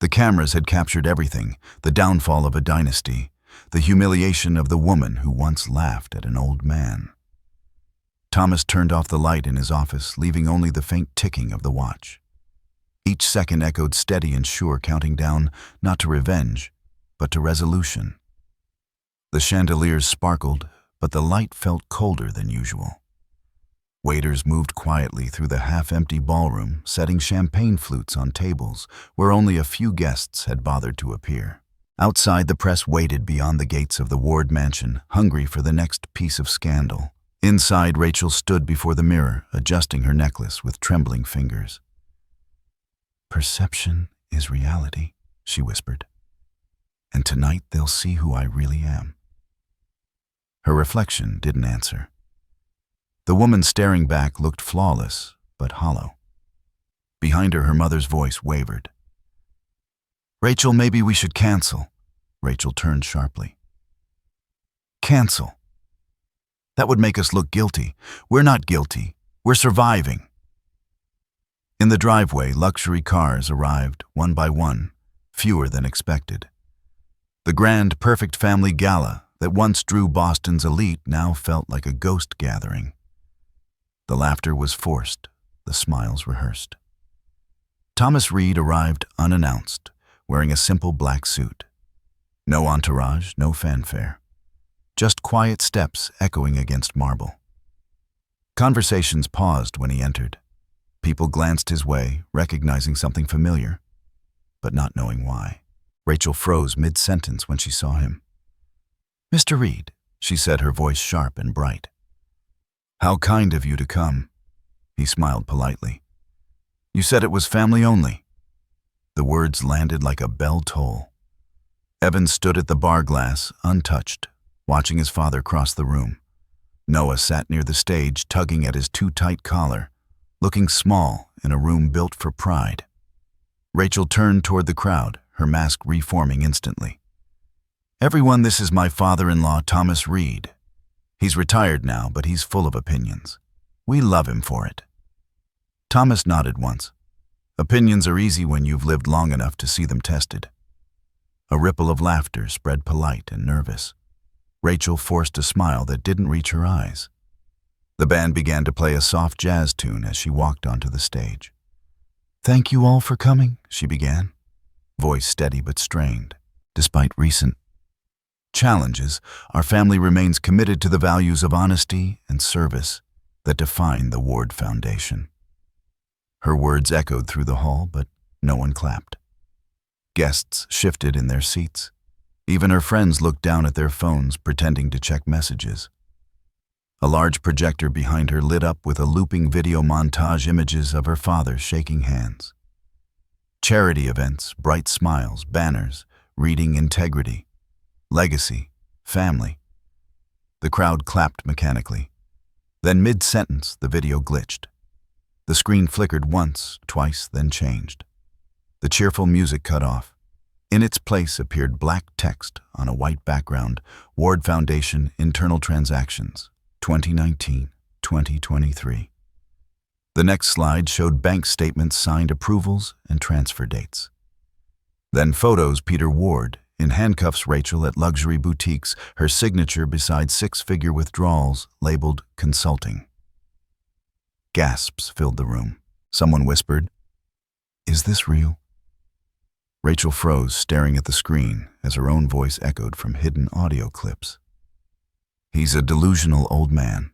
The cameras had captured everything, the downfall of a dynasty, the humiliation of the woman who once laughed at an old man. Thomas turned off the light in his office, leaving only the faint ticking of the watch. Each second echoed steady and sure, counting down not to revenge, but to resolution. The chandeliers sparkled, but the light felt colder than usual. Waiters moved quietly through the half-empty ballroom, setting champagne flutes on tables where only a few guests had bothered to appear. Outside, the press waited beyond the gates of the Ward mansion, hungry for the next piece of scandal. Inside, Rachel stood before the mirror, adjusting her necklace with trembling fingers. Perception is reality, she whispered. And tonight they'll see who I really am. Her reflection didn't answer. The woman staring back looked flawless, but hollow. Behind her, her mother's voice wavered. Rachel, maybe we should cancel. Rachel turned sharply. Cancel. That would make us look guilty. We're not guilty. We're surviving. In the driveway, luxury cars arrived, one by one, fewer than expected. The grand, perfect family gala that once drew Boston's elite now felt like a ghost gathering. The laughter was forced, the smiles rehearsed. Thomas Reed arrived unannounced, wearing a simple black suit. No entourage, no fanfare. Just quiet steps echoing against marble. Conversations paused when he entered. People glanced his way, recognizing something familiar, but not knowing why. Rachel froze mid-sentence when she saw him. Mr. Reed, she said, her voice sharp and bright. How kind of you to come. He smiled politely. You said it was family only. The words landed like a bell toll. Evan stood at the bar glass, untouched, watching his father cross the room. Noah sat near the stage, tugging at his too-tight collar, looking small in a room built for pride. Rachel turned toward the crowd, her mask reforming instantly. Everyone, this is my father-in-law, Thomas Reed. He's retired now, but he's full of opinions. We love him for it. Thomas nodded once. Opinions are easy when you've lived long enough to see them tested. A ripple of laughter spread, polite and nervous. Rachel forced a smile that didn't reach her eyes. The band began to play a soft jazz tune as she walked onto the stage. Thank you all for coming, she began, voice steady but strained. Despite recent challenges, our family remains committed to the values of honesty and service that define the Ward Foundation. Her words echoed through the hall, but no one clapped. Guests shifted in their seats. Even her friends looked down at their phones, pretending to check messages. A large projector behind her lit up with a looping video montage, images of her father shaking hands. Charity events, bright smiles, banners, reading integrity, legacy, family. The crowd clapped mechanically. Then mid-sentence, the video glitched. The screen flickered once, twice, then changed. The cheerful music cut off. In its place appeared black text on a white background, Ward Foundation Internal Transactions, 2019-2023. The next slide showed bank statements, signed approvals, and transfer dates. Then photos, Peter Ward, in handcuffs Rachel at luxury boutiques, her signature beside six-figure withdrawals labeled consulting. Gasps filled the room. Someone whispered, "Is this real?" Rachel froze, staring at the screen as her own voice echoed from hidden audio clips. "He's a delusional old man.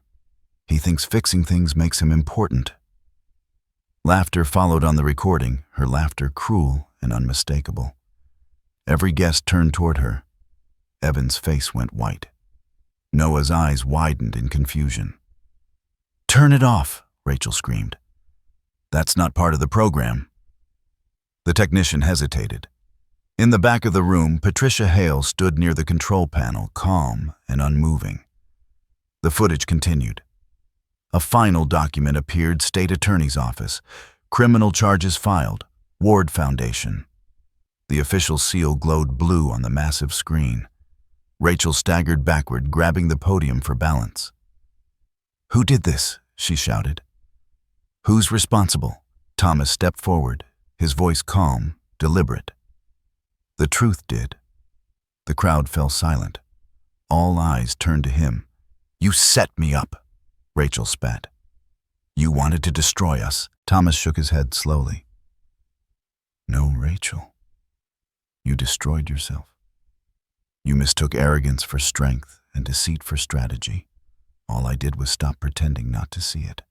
He thinks fixing things makes him important." Laughter followed on the recording, her laughter cruel and unmistakable. Every guest turned toward her. Evan's face went white. Noah's eyes widened in confusion. "Turn it off," Rachel screamed. "That's not part of the program." The technician hesitated. In the back of the room, Patricia Hale stood near the control panel, calm and unmoving. The footage continued. A final document appeared, State Attorney's Office. Criminal charges filed. Ward Foundation. The official seal glowed blue on the massive screen. Rachel staggered backward, grabbing the podium for balance. "Who did this?" she shouted. "Who's responsible?" Thomas stepped forward, his voice calm, deliberate. "The truth did." The crowd fell silent. All eyes turned to him. "You set me up," Rachel spat. "You wanted to destroy us." Thomas shook his head slowly. "No, Rachel. You destroyed yourself. You mistook arrogance for strength and deceit for strategy. All I did was stop pretending not to see it."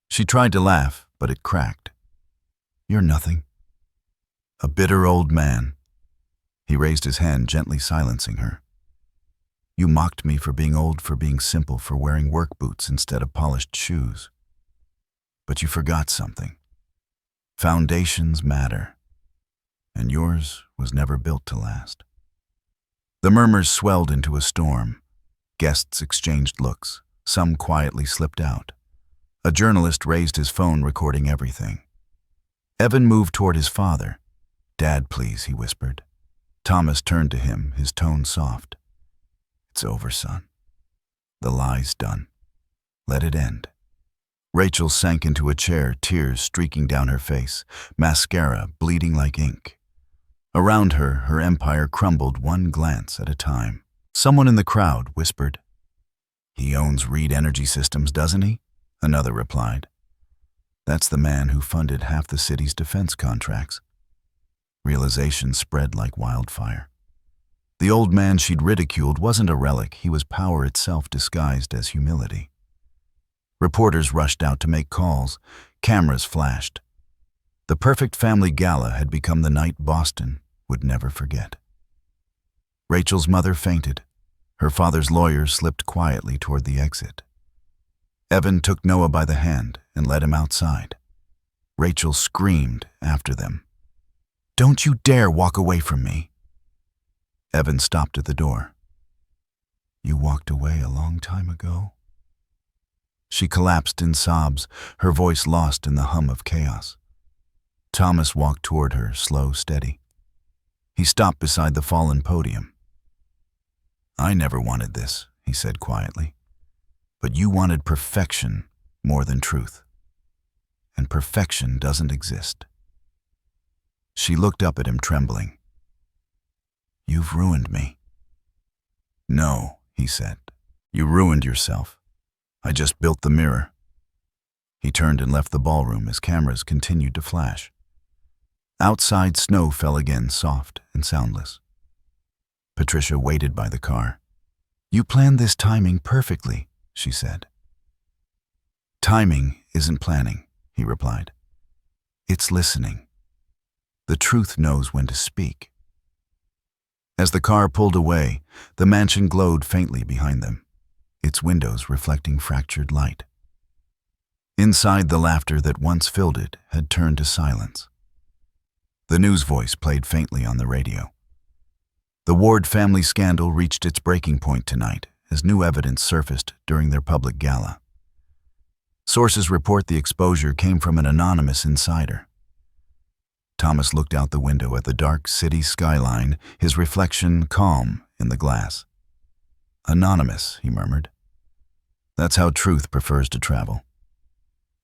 She tried to laugh, but it cracked. "You're nothing." A bitter old man. He raised his hand, gently silencing her. "You mocked me for being old, for being simple, for wearing work boots instead of polished shoes. But you forgot something. Foundations matter. And yours was never built to last." The murmurs swelled into a storm. Guests exchanged looks. Some quietly slipped out. A journalist raised his phone, recording everything. Evan moved toward his father. "Dad, please," he whispered. Thomas turned to him, his tone soft. "It's over, son. The lie's done. Let it end." Rachel sank into a chair, tears streaking down her face, mascara bleeding like ink. Around her, her empire crumbled one glance at a time. Someone in the crowd whispered, "He owns Reed Energy Systems, doesn't he?" Another replied, "That's the man who funded half the city's defense contracts." Realization spread like wildfire. The old man she'd ridiculed wasn't a relic, he was power itself disguised as humility. Reporters rushed out to make calls. Cameras flashed. The perfect family gala had become the night Boston would never forget. Rachel's mother fainted. Her father's lawyer slipped quietly toward the exit. Evan took Noah by the hand and led him outside. Rachel screamed after them, "Don't you dare walk away from me." Evan stopped at the door. "You walked away a long time ago." She collapsed in sobs, her voice lost in the hum of chaos. Thomas walked toward her, slow, steady. He stopped beside the fallen podium. "I never wanted this," he said quietly. "But you wanted perfection more than truth. And perfection doesn't exist." She looked up at him, trembling. "You've ruined me." "No," he said. "You ruined yourself. I just built the mirror." He turned and left the ballroom as cameras continued to flash. Outside, snow fell again, soft and soundless. Patricia waited by the car. "You planned this timing perfectly," she said. "Timing isn't planning," he replied. "It's listening. The truth knows when to speak." As the car pulled away, the mansion glowed faintly behind them, its windows reflecting fractured light. Inside, the laughter that once filled it had turned to silence. The news voice played faintly on the radio. The Ward family scandal reached its breaking point tonight as new evidence surfaced during their public gala. Sources report the exposure came from an anonymous insider. Thomas looked out the window at the dark city skyline, his reflection calm in the glass. "Anonymous," he murmured. "That's how truth prefers to travel."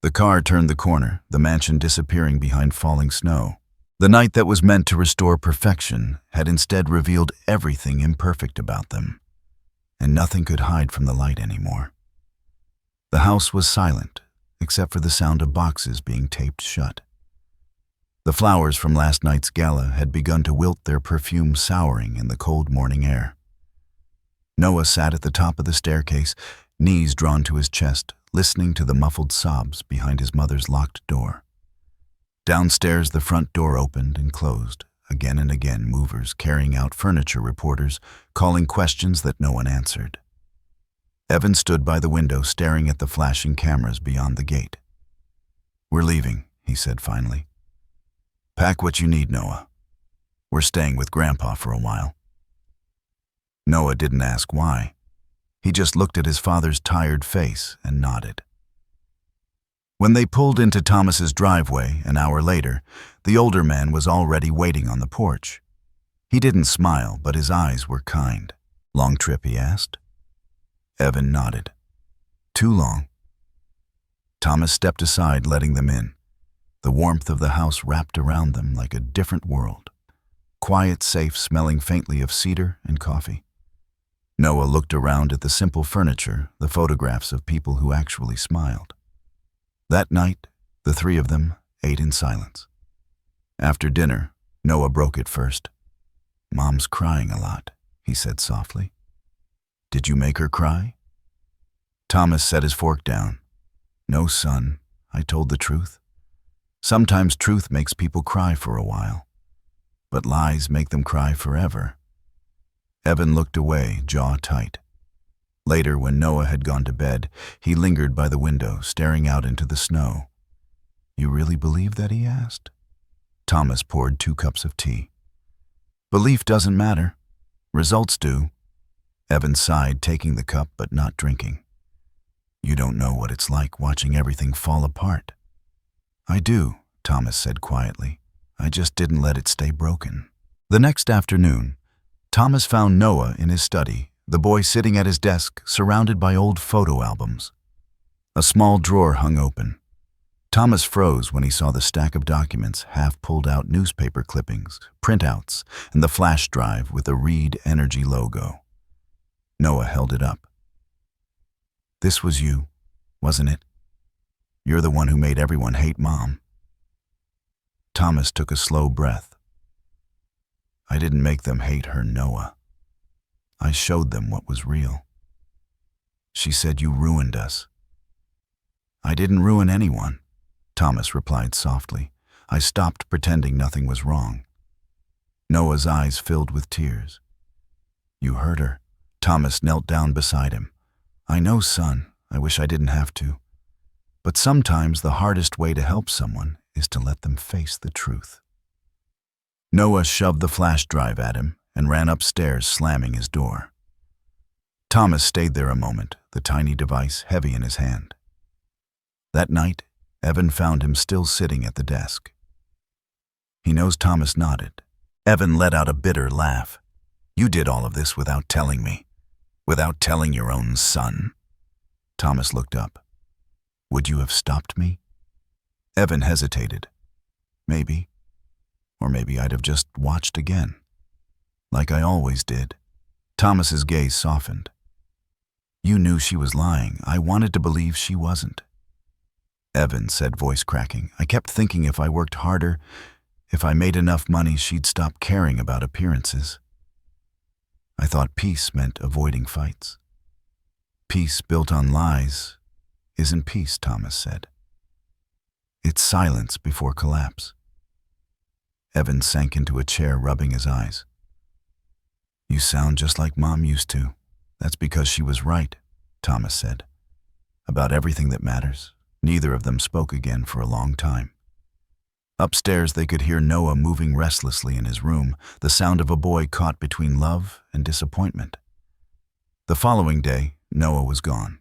The car turned the corner, the mansion disappearing behind falling snow. The night that was meant to restore perfection had instead revealed everything imperfect about them, and nothing could hide from the light anymore. The house was silent, except for the sound of boxes being taped shut. The flowers from last night's gala had begun to wilt, their perfume souring in the cold morning air. Noah sat at the top of the staircase, knees drawn to his chest, listening to the muffled sobs behind his mother's locked door. Downstairs, the front door opened and closed, again and again, movers carrying out furniture, reporters calling questions that no one answered. Evan stood by the window, staring at the flashing cameras beyond the gate. "We're leaving," he said finally. "Pack what you need, Noah. We're staying with Grandpa for a while." Noah didn't ask why. He just looked at his father's tired face and nodded. When they pulled into Thomas's driveway an hour later, the older man was already waiting on the porch. He didn't smile, but his eyes were kind. "Long trip?" he asked. Evan nodded. "Too long." Thomas stepped aside, letting them in. The warmth of the house wrapped around them like a different world. Quiet, safe, smelling faintly of cedar and coffee. Noah looked around at the simple furniture, the photographs of people who actually smiled. That night, the three of them ate in silence. After dinner, Noah broke it first. "Mom's crying a lot," he said softly. "Did you make her cry?" Thomas set his fork down. "No, son, I told the truth. Sometimes truth makes people cry for a while, but lies make them cry forever." Evan looked away, jaw tight. Later, when Noah had gone to bed, he lingered by the window, staring out into the snow. "You really believe that?" he asked. Thomas poured 2 cups of tea. "Belief doesn't matter. Results do." Evan sighed, taking the cup but not drinking. "You don't know what it's like watching everything fall apart." "I do," Thomas said quietly. "I just didn't let it stay broken." The next afternoon, Thomas found Noah in his study, the boy sitting at his desk, surrounded by old photo albums. A small drawer hung open. Thomas froze when he saw the stack of documents, half-pulled-out newspaper clippings, printouts, and the flash drive with the Reed Energy logo. Noah held it up. "This was you, wasn't it? You're the one who made everyone hate Mom." Thomas took a slow breath. "I didn't make them hate her, Noah. I showed them what was real. She said you ruined us." "I didn't ruin anyone," Thomas replied softly. "I stopped pretending nothing was wrong." Noah's eyes filled with tears. "You hurt her." Thomas knelt down beside him. "I know, son. I wish I didn't have to. But sometimes the hardest way to help someone is to let them face the truth." Noah shoved the flash drive at him and ran upstairs, slamming his door. Thomas stayed there a moment, the tiny device heavy in his hand. That night, Evan found him still sitting at the desk. He knows Thomas nodded. Evan let out a bitter laugh. "You did all of this without telling me, without telling your own son." Thomas looked up. "Would you have stopped me?" Evan hesitated. "Maybe. Or maybe I'd have just watched again. Like I always did." Thomas's gaze softened. "You knew she was lying. I wanted to believe she wasn't." Evan said, voice cracking. "I kept thinking if I worked harder, if I made enough money, she'd stop caring about appearances. I thought peace meant avoiding fights." "Peace built on lies isn't peace," Thomas said. "It's silence before collapse." Evan sank into a chair, rubbing his eyes. "You sound just like Mom used to. That's because she was right," Thomas said. "About everything that matters." Neither of them spoke again for a long time. Upstairs, they could hear Noah moving restlessly in his room, the sound of a boy caught between love and disappointment. The following day, Noah was gone.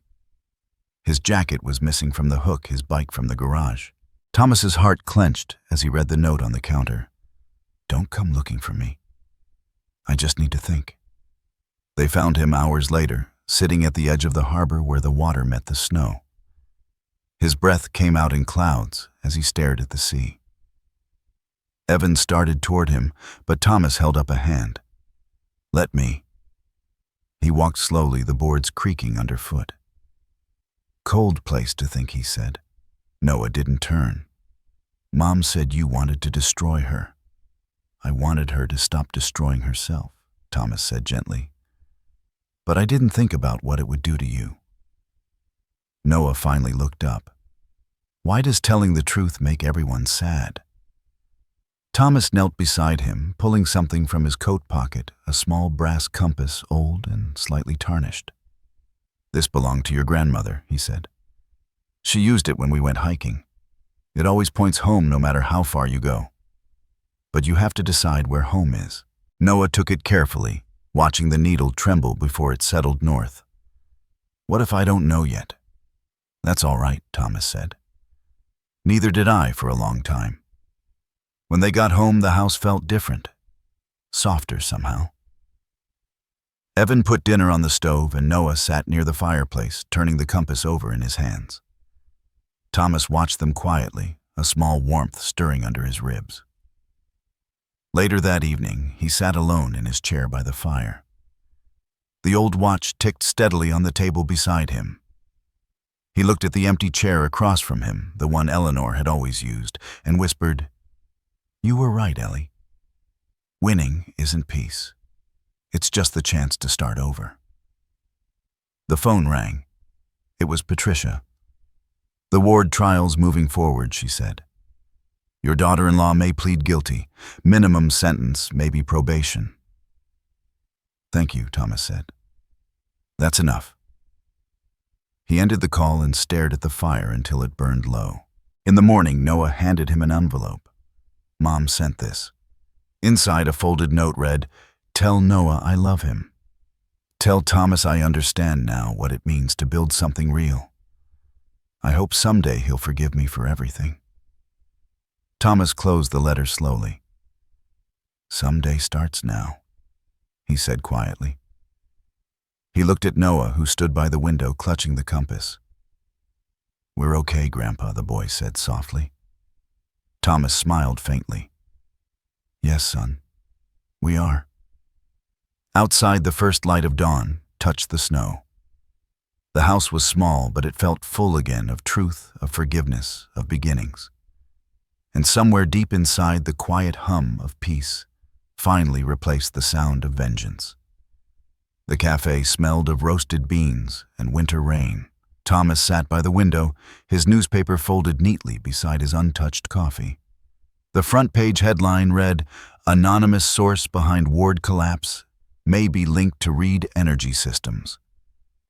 His jacket was missing from the hook, his bike from the garage. Thomas's heart clenched as he read the note on the counter. "Don't come looking for me. I just need to think." They found him hours later, sitting at the edge of the harbor where the water met the snow. His breath came out in clouds as he stared at the sea. Evan started toward him, but Thomas held up a hand. "Let me." He walked slowly, the boards creaking underfoot. "Cold place to think," he said. Noah didn't turn. "Mom said you wanted to destroy her." "I wanted her to stop destroying herself," Thomas said gently. "But I didn't think about what it would do to you." Noah finally looked up. "Why does telling the truth make everyone sad?" Thomas knelt beside him, pulling something from his coat pocket, a small brass compass, old and slightly tarnished. "This belonged to your grandmother," he said. "She used it when we went hiking. It always points home no matter how far you go. But you have to decide where home is." Noah took it carefully, watching the needle tremble before it settled north. "What if I don't know yet?" "That's all right," Thomas said. Neither did I for a long time. When they got home, the house felt different, softer somehow. Evan put dinner on the stove and Noah sat near the fireplace, turning the compass over in his hands. Thomas watched them quietly, a small warmth stirring under his ribs. Later that evening, he sat alone in his chair by the fire. The old watch ticked steadily on the table beside him. He looked at the empty chair across from him, the one Eleanor had always used, and whispered, "You were right, Ellie. Winning isn't peace. It's just the chance to start over." The phone rang. It was Patricia. "The Ward trial's moving forward," she said. "Your daughter-in-law may plead guilty. Minimum sentence, maybe probation." "Thank you," Thomas said. "That's enough." He ended the call and stared at the fire until it burned low. In the morning, Noah handed him an envelope. "Mom sent this." Inside, a folded note read, "Tell Noah I love him. Tell Thomas I understand now what it means to build something real. I hope someday he'll forgive me for everything." Thomas closed the letter slowly. "Someday starts now," he said quietly. He looked at Noah, who stood by the window clutching the compass. "We're okay, Grandpa," the boy said softly. Thomas smiled faintly. "Yes, son, we are." Outside, the first light of dawn touched the snow. The house was small, but it felt full again of truth, of forgiveness, of beginnings. And somewhere deep inside, the quiet hum of peace finally replaced the sound of vengeance. The cafe smelled of roasted beans and winter rain. Thomas sat by the window, his newspaper folded neatly beside his untouched coffee. The front page headline read, "Anonymous source behind Ward collapse may be linked to Reed Energy Systems."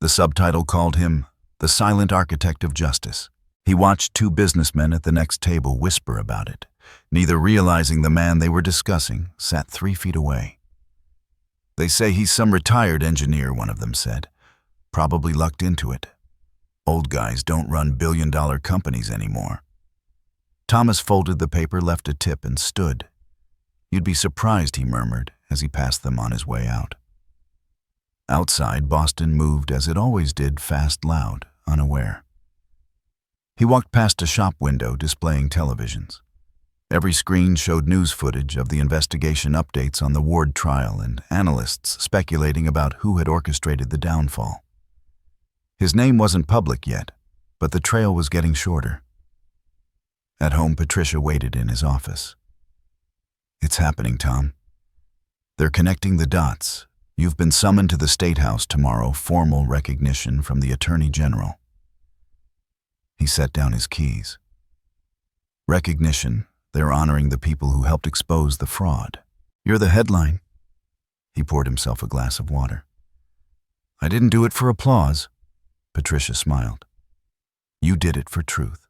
The subtitle called him the silent architect of justice. He watched two businessmen at the next table whisper about it, neither realizing the man they were discussing sat 3 feet away. "They say he's some retired engineer," one of them said. "Probably lucked into it. Old guys don't run billion-dollar companies anymore." Thomas folded the paper, left a tip, and stood. "You'd be surprised," he murmured as he passed them on his way out. Outside, Boston moved as it always did, fast, loud, unaware. He walked past a shop window displaying televisions. Every screen showed news footage of the investigation, updates on the Ward trial, and analysts speculating about who had orchestrated the downfall. His name wasn't public yet, but the trail was getting shorter. At home, Patricia waited in his office. "It's happening, Tom. They're connecting the dots. You've been summoned to the State House tomorrow, formal recognition from the Attorney General." He set down his keys. "Recognition, they're honoring the people who helped expose the fraud. You're the headline." He poured himself a glass of water. "I didn't do it for applause." Patricia smiled. "You did it for truth.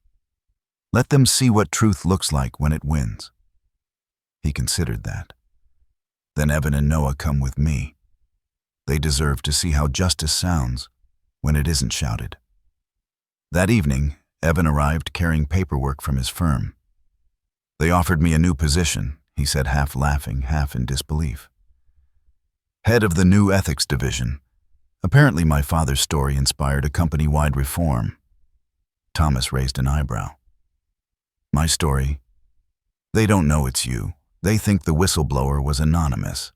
Let them see what truth looks like when it wins." He considered that. "Then Evan and Noah come with me. They deserve to see how justice sounds when it isn't shouted." That evening, Evan arrived carrying paperwork from his firm. "They offered me a new position," he said, half laughing, half in disbelief. "Head of the new ethics division. Apparently my father's story inspired a company-wide reform." Thomas raised an eyebrow. "My story?" They don't know it's you. They think the whistleblower was anonymous.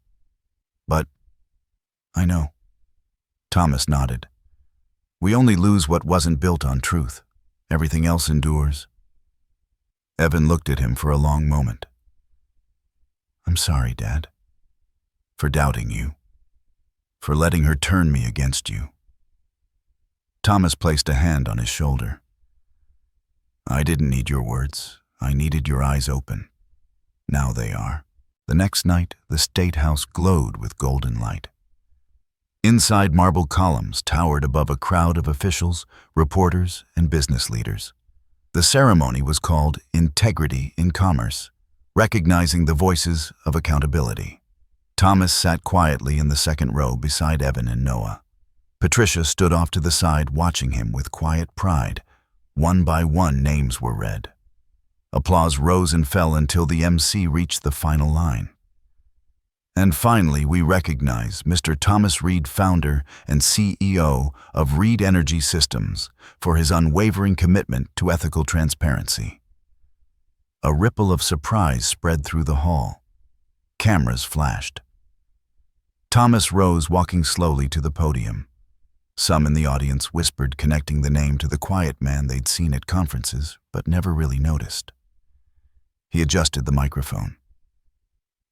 But I know. Thomas nodded. We only lose what wasn't built on truth. Everything else endures. Evan looked at him for a long moment. I'm sorry, Dad. For doubting you. For letting her turn me against you. Thomas placed a hand on his shoulder. I didn't need your words. I needed your eyes open. Now they are. The next night, the State House glowed with golden light. Inside, marble columns towered above a crowd of officials, reporters, and business leaders. The ceremony was called Integrity in Commerce, recognizing the voices of accountability. Thomas sat quietly in the second row beside Evan and Noah. Patricia stood off to the side watching him with quiet pride. One by one, names were read. Applause rose and fell until the MC reached the final line. And finally, we recognize Mr. Thomas Reed, founder and CEO of Reed Energy Systems, for his unwavering commitment to ethical transparency. A ripple of surprise spread through the hall. Cameras flashed. Thomas rose, walking slowly to the podium. Some in the audience whispered, connecting the name to the quiet man they'd seen at conferences, but never really noticed. He adjusted the microphone.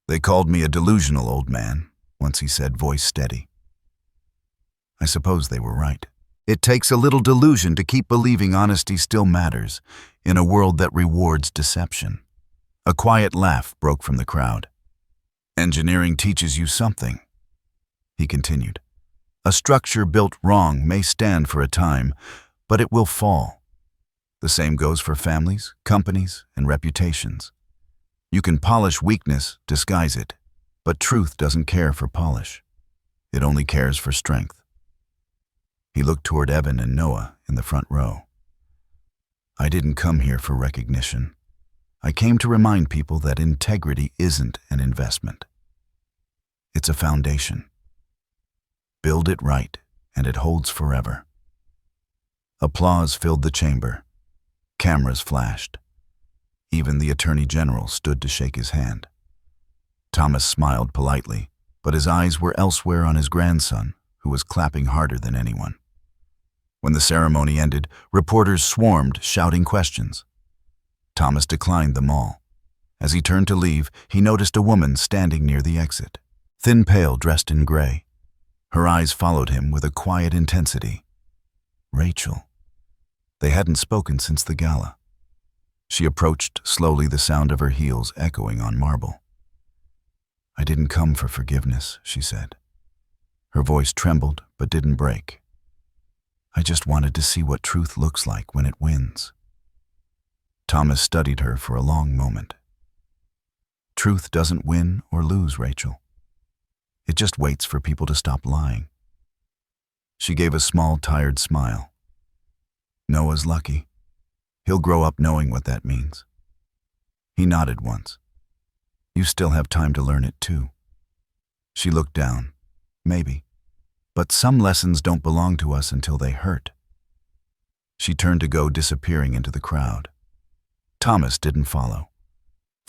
They called me a delusional old man, once he said, voice steady. I suppose they were right. It takes a little delusion to keep believing honesty still matters in a world that rewards deception. A quiet laugh broke from the crowd. Engineering teaches you something, he continued. A structure built wrong may stand for a time, but it will fall. The same goes for families, companies, and reputations. You can polish weakness, disguise it, but truth doesn't care for polish. It only cares for strength. He looked toward Evan and Noah in the front row. I didn't come here for recognition. I came to remind people that integrity isn't an investment. It's a foundation. Build it right, and it holds forever. Applause filled the chamber. Cameras flashed. Even the Attorney General stood to shake his hand. Thomas smiled politely, but his eyes were elsewhere on his grandson, who was clapping harder than anyone. When the ceremony ended, reporters swarmed, shouting questions. Thomas declined them all. As he turned to leave, he noticed a woman standing near the exit, thin, pale, dressed in gray. Her eyes followed him with a quiet intensity. Rachel. They hadn't spoken since the gala. She approached slowly, the sound of her heels echoing on marble. I didn't come for forgiveness, she said. Her voice trembled but didn't break. I just wanted to see what truth looks like when it wins. Thomas studied her for a long moment. Truth doesn't win or lose, Rachel. It just waits for people to stop lying. She gave a small, tired smile. Noah's lucky. He'll grow up knowing what that means. He nodded once. You still have time to learn it too. She looked down. Maybe. But some lessons don't belong to us until they hurt. She turned to go, disappearing into the crowd. Thomas didn't follow.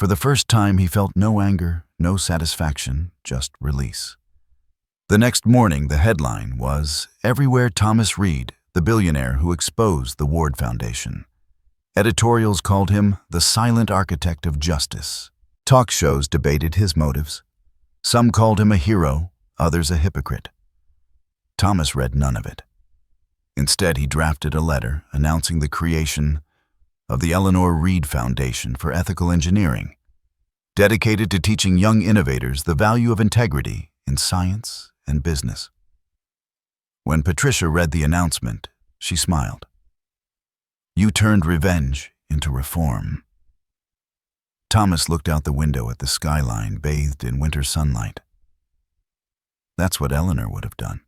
For the first time, he felt no anger, no satisfaction, just release. The next morning, the headline was, Everywhere Thomas Reed, the billionaire who exposed the Ward Foundation. Editorials called him the silent architect of justice. Talk shows debated his motives. Some called him a hero, others a hypocrite. Thomas read none of it. Instead, he drafted a letter announcing the creation of the Eleanor Reed Foundation for Ethical Engineering, dedicated to teaching young innovators the value of integrity in science and business. When Patricia read the announcement, she smiled. You turned revenge into reform. Thomas looked out the window at the skyline bathed in winter sunlight. That's what Eleanor would have done.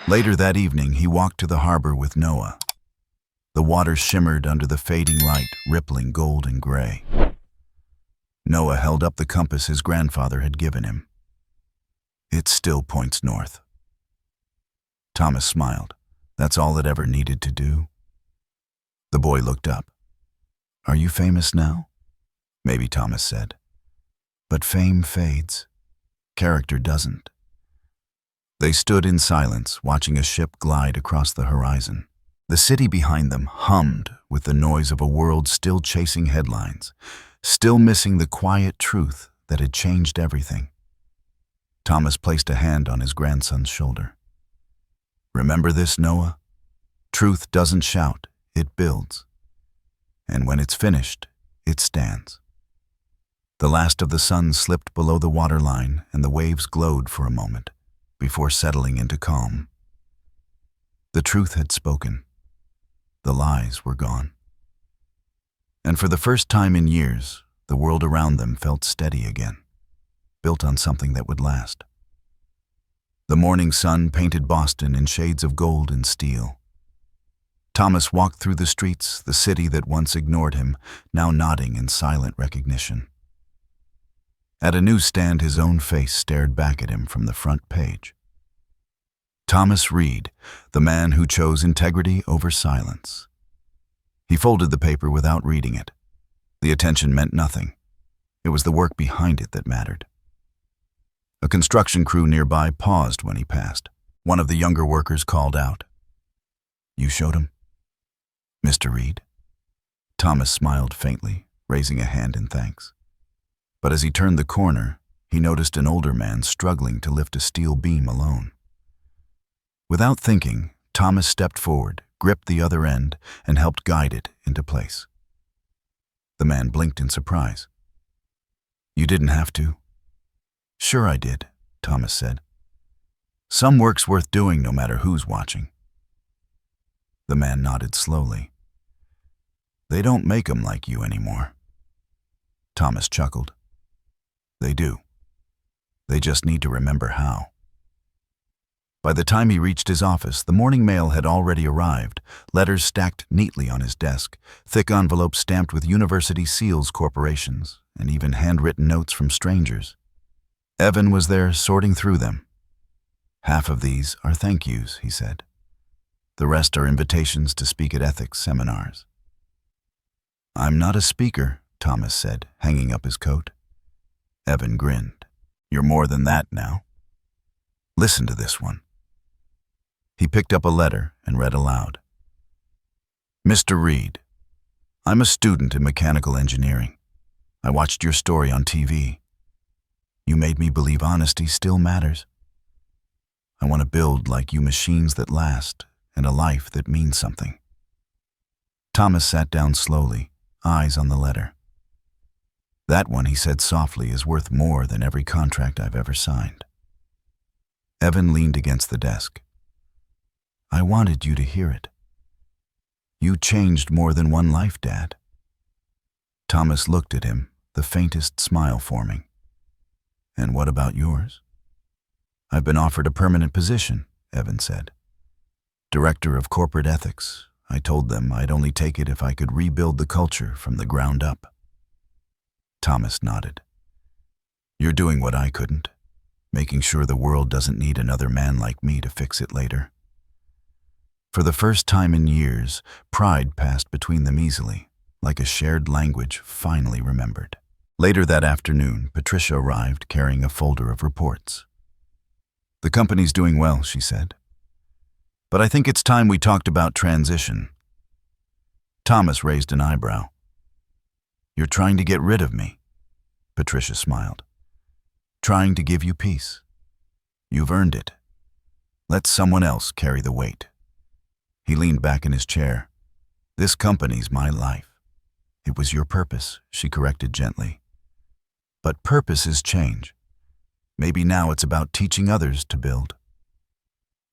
Later that evening, he walked to the harbor with Noah. The water shimmered under the fading light, rippling gold and gray. Noah held up the compass his grandfather had given him. It still points north. Thomas smiled. That's all it ever needed to do. The boy looked up. Are you famous now? maybe Thomas said. But fame fades. Character doesn't. They stood in silence, watching a ship glide across the horizon. The city behind them hummed with the noise of a world still chasing headlines, still missing the quiet truth that had changed everything. Thomas placed a hand on his grandson's shoulder. Remember this, Noah? Truth doesn't shout, it builds. And when it's finished, it stands. The last of the sun slipped below the waterline and the waves glowed for a moment before settling into calm. The truth had spoken. The lies were gone. And for the first time in years, the world around them felt steady again, built on something that would last. The morning sun painted Boston in shades of gold and steel. Thomas walked through the streets, the city that once ignored him, now nodding in silent recognition. At a newsstand, his own face stared back at him from the front page. Thomas Reed, the man who chose integrity over silence. He folded the paper without reading it. The attention meant nothing. It was the work behind it that mattered. A construction crew nearby paused when he passed. One of the younger workers called out, "You showed him, Mr. Reed?" Thomas smiled faintly, raising a hand in thanks. But as he turned the corner, he noticed an older man struggling to lift a steel beam alone. Without thinking, Thomas stepped forward, gripped the other end, and helped guide it into place. The man blinked in surprise. "You didn't have to." "Sure I did," Thomas said. "Some work's worth doing no matter who's watching." The man nodded slowly. "They don't make 'em like you anymore." Thomas chuckled. "They do. They just need to remember how." By the time he reached his office, the morning mail had already arrived, letters stacked neatly on his desk, thick envelopes stamped with university seals, corporations, and even handwritten notes from strangers. Evan was there sorting through them. "Half of these are thank yous," he said. "The rest are invitations to speak at ethics seminars." "I'm not a speaker," Thomas said, hanging up his coat. Evan grinned. "You're more than that now. Listen to this one." He picked up a letter and read aloud. "Mr. Reed, I'm a student in mechanical engineering. I watched your story on TV. You made me believe honesty still matters. I want to build like you machines that last and a life that means something." Thomas sat down slowly, eyes on the letter. "That one," he said softly, "is worth more than every contract I've ever signed." Evan leaned against the desk. "I wanted you to hear it. You changed more than one life, Dad." Thomas looked at him, the faintest smile forming. "And what about yours?" "I've been offered a permanent position," Evan said. "Director of Corporate Ethics. I told them I'd only take it if I could rebuild the culture from the ground up." Thomas nodded. "You're doing what I couldn't, making sure the world doesn't need another man like me to fix it later." For the first time in years, pride passed between them easily, like a shared language finally remembered. Later that afternoon, Patricia arrived carrying a folder of reports. "The company's doing well," she said. "But I think it's time we talked about transition." Thomas raised an eyebrow. "You're trying to get rid of me," Patricia smiled. "Trying to give you peace. You've earned it. Let someone else carry the weight." He leaned back in his chair. "This company's my life." "It was your purpose," she corrected gently. "But purposes change. Maybe now it's about teaching others to build."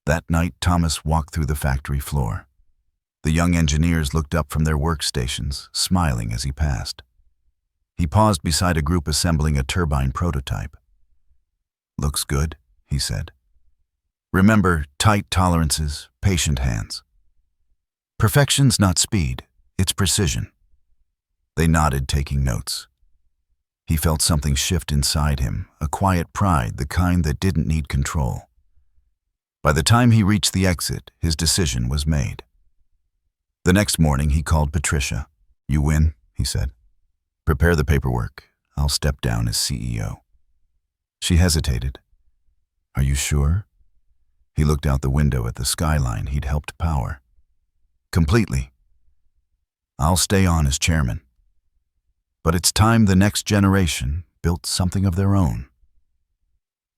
That night, Thomas walked through the factory floor. The young engineers looked up from their workstations, smiling as he passed. He paused beside a group assembling a turbine prototype. "Looks good," he said. "Remember, tight tolerances, patient hands. Perfection's not speed, it's precision." They nodded, taking notes. He felt something shift inside him, a quiet pride, the kind that didn't need control. By the time he reached the exit, his decision was made. The next morning, he called Patricia. "You win," he said. Prepare the paperwork. I'll step down as CEO. She hesitated. Are you sure? He looked out the window at the skyline he'd helped power. Completely. I'll stay on as chairman. But it's time the next generation built something of their own.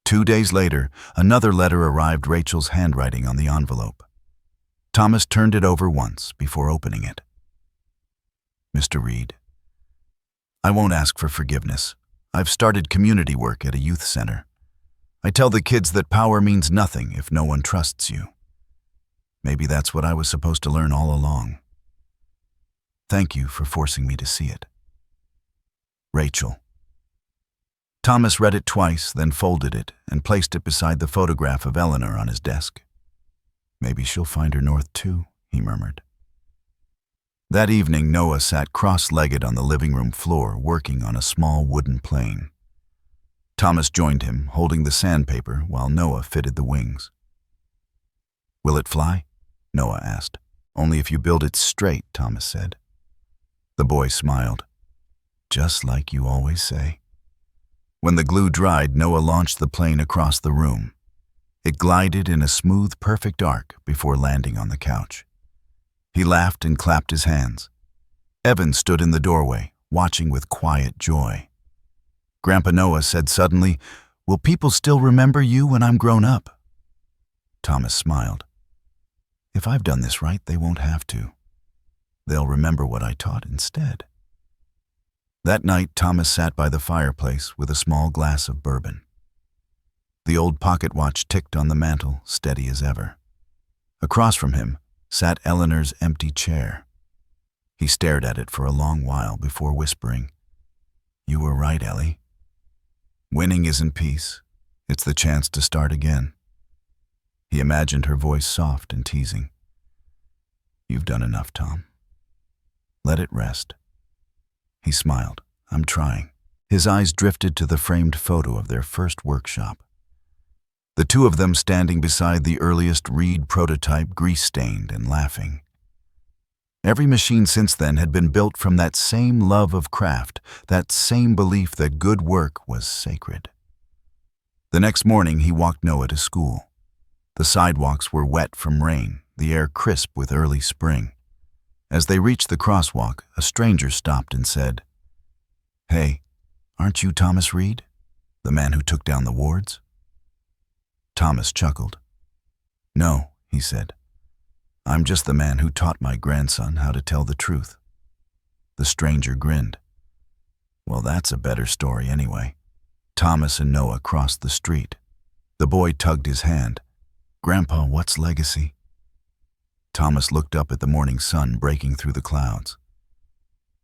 2 days later, another letter arrived, Rachel's handwriting on the envelope. Thomas turned it over once before opening it. Mr. Reed, I won't ask for forgiveness. I've started community work at a youth center. I tell the kids that power means nothing if no one trusts you. Maybe that's what I was supposed to learn all along. Thank you for forcing me to see it. Rachel. Thomas read it twice, then folded it and placed it beside the photograph of Eleanor on his desk. Maybe she'll find her north too, he murmured. That evening, Noah sat cross-legged on the living room floor, working on a small wooden plane. Thomas joined him, holding the sandpaper while Noah fitted the wings. Will it fly? Noah asked. Only if you build it straight, Thomas said. The boy smiled. Just like you always say. When the glue dried, Noah launched the plane across the room. It glided in a smooth, perfect arc before landing on the couch. He laughed and clapped his hands. Evan stood in the doorway, watching with quiet joy. Grandpa Noah said suddenly, "Will people still remember you when I'm grown up?" Thomas smiled. If I've done this right, they won't have to. They'll remember what I taught instead. That night, Thomas sat by the fireplace with a small glass of bourbon. The old pocket watch ticked on the mantel, steady as ever. Across from him sat Eleanor's empty chair. He stared at it for a long while before whispering, "You were right, Ellie. Winning isn't peace. It's the chance to start again." He imagined her voice soft and teasing. "You've done enough, Tom. Let it rest." He smiled. "I'm trying." His eyes drifted to the framed photo of their first workshop. The two of them standing beside the earliest Reed prototype, grease-stained and laughing. Every machine since then had been built from that same love of craft, that same belief that good work was sacred. The next morning, he walked Noah to school. The sidewalks were wet from rain, the air crisp with early spring. As they reached the crosswalk, a stranger stopped and said, "Hey, aren't you Thomas Reed, the man who took down the wards?" Thomas chuckled. "No," he said. "I'm just the man who taught my grandson how to tell the truth." The stranger grinned. "Well, that's a better story anyway." Thomas and Noah crossed the street. The boy tugged his hand. "Grandpa, what's legacy?" Thomas looked up at the morning sun breaking through the clouds.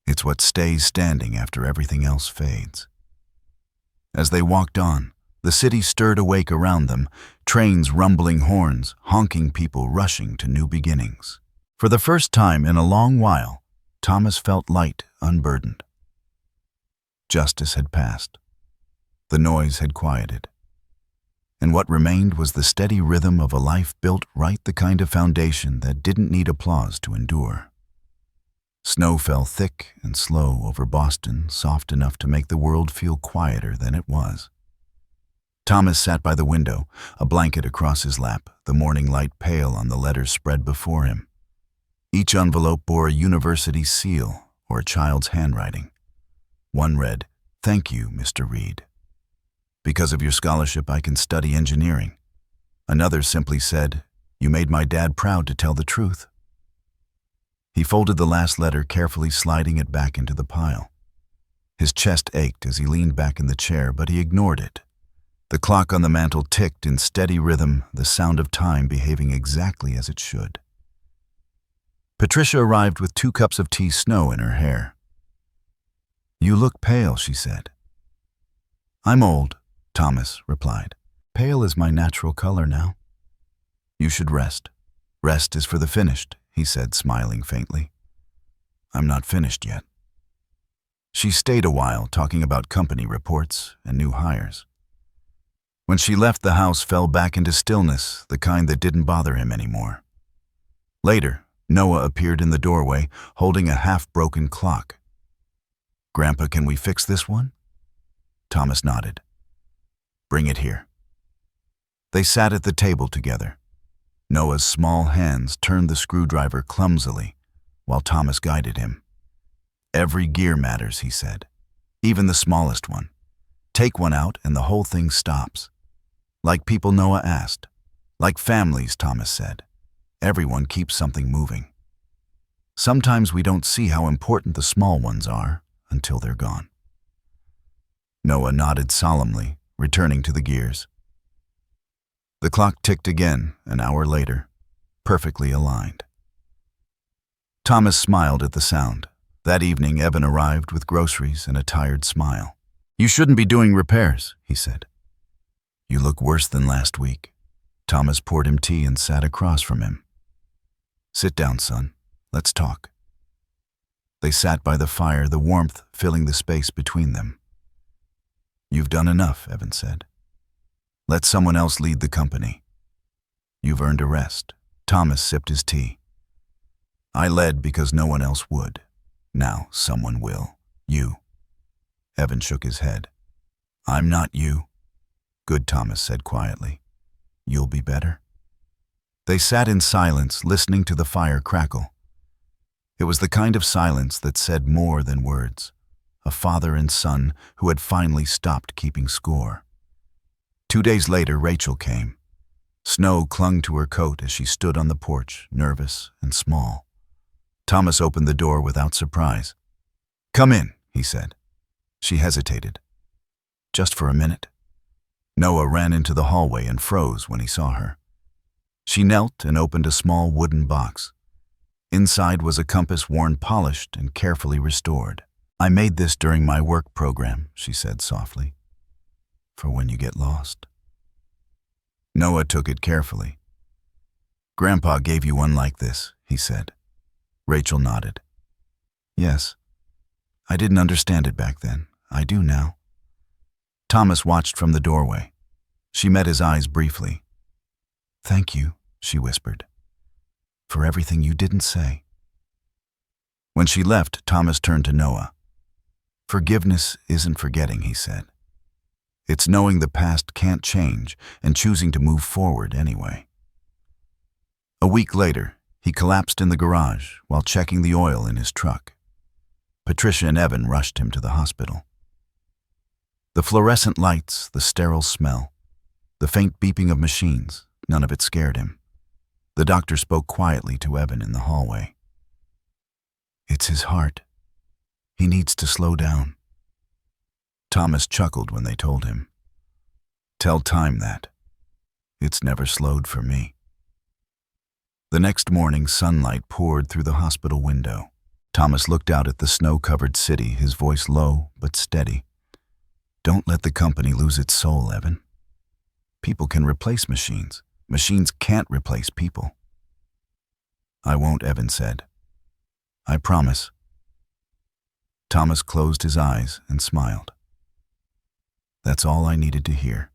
"It's what stays standing after everything else fades." As they walked on, the city stirred awake around them, trains rumbling horns, honking people rushing to new beginnings. For the first time in a long while, Thomas felt light, unburdened. Justice had passed. The noise had quieted. And what remained was the steady rhythm of a life built right, the kind of foundation that didn't need applause to endure. Snow fell thick and slow over Boston, soft enough to make the world feel quieter than it was. Thomas sat by the window, a blanket across his lap, the morning light pale on the letters spread before him. Each envelope bore a university seal or a child's handwriting. One read, "Thank you, Mr. Reed. Because of your scholarship, I can study engineering." Another simply said, "You made my dad proud to tell the truth." He folded the last letter, carefully sliding it back into the pile. His chest ached as he leaned back in the chair, but he ignored it. The clock on the mantel ticked in steady rhythm, the sound of time behaving exactly as it should. Patricia arrived with 2 cups of tea, snow in her hair. "You look pale," she said. "I'm old," Thomas replied. "Pale is my natural color now." "You should rest. Rest is for the finished," he said, smiling faintly. "I'm not finished yet." She stayed a while, talking about company reports and new hires. When she left, the house fell back into stillness, the kind that didn't bother him anymore. Later, Noah appeared in the doorway, holding a half-broken clock. "Grandpa, can we fix this one?" Thomas nodded. "Bring it here." They sat at the table together. Noah's small hands turned the screwdriver clumsily, while Thomas guided him. "Every gear matters," he said. "Even the smallest one. Take one out and the whole thing stops." "Like people?" Noah asked. "Like families," Thomas said. "Everyone keeps something moving. Sometimes we don't see how important the small ones are until they're gone." Noah nodded solemnly, returning to the gears. The clock ticked again, an hour later, perfectly aligned. Thomas smiled at the sound. That evening, Evan arrived with groceries and a tired smile. "You shouldn't be doing repairs," he said. "You look worse than last week." Thomas poured him tea and sat across from him. "Sit down, son. Let's talk." They sat by the fire, the warmth filling the space between them. "You've done enough," Evan said. "Let someone else lead the company. You've earned a rest." Thomas sipped his tea. "I led because no one else would. Now someone will. You." Evan shook his head. "I'm not you." "Good," Thomas said quietly. "You'll be better." They sat in silence, listening to the fire crackle. It was the kind of silence that said more than words. A father and son who had finally stopped keeping score. 2 days later, Rachel came. Snow clung to her coat as she stood on the porch, nervous and small. Thomas opened the door without surprise. "Come in," he said. She hesitated. "Just for a minute." Noah ran into the hallway and froze when he saw her. She knelt and opened a small wooden box. Inside was a compass worn polished and carefully restored. "I made this during my work program," she said softly. "For when you get lost." Noah took it carefully. "Grandpa gave you one like this," he said. Rachel nodded. "Yes. I didn't understand it back then. I do now." Thomas watched from the doorway. She met his eyes briefly. "Thank you," she whispered, "for everything you didn't say." When she left, Thomas turned to Noah. "Forgiveness isn't forgetting," he said. "It's knowing the past can't change and choosing to move forward anyway." A week later, he collapsed in the garage while checking the oil in his truck. Patricia and Evan rushed him to the hospital. The fluorescent lights, the sterile smell, the faint beeping of machines, none of it scared him. The doctor spoke quietly to Evan in the hallway. "It's his heart. He needs to slow down." Thomas chuckled when they told him. "Tell time that. It's never slowed for me." The next morning, sunlight poured through the hospital window. Thomas looked out at the snow-covered city, his voice low but steady. "Don't let the company lose its soul, Evan. People can replace machines. Machines can't replace people." "I won't," Evan said. "I promise." Thomas closed his eyes and smiled. That's all I needed to hear.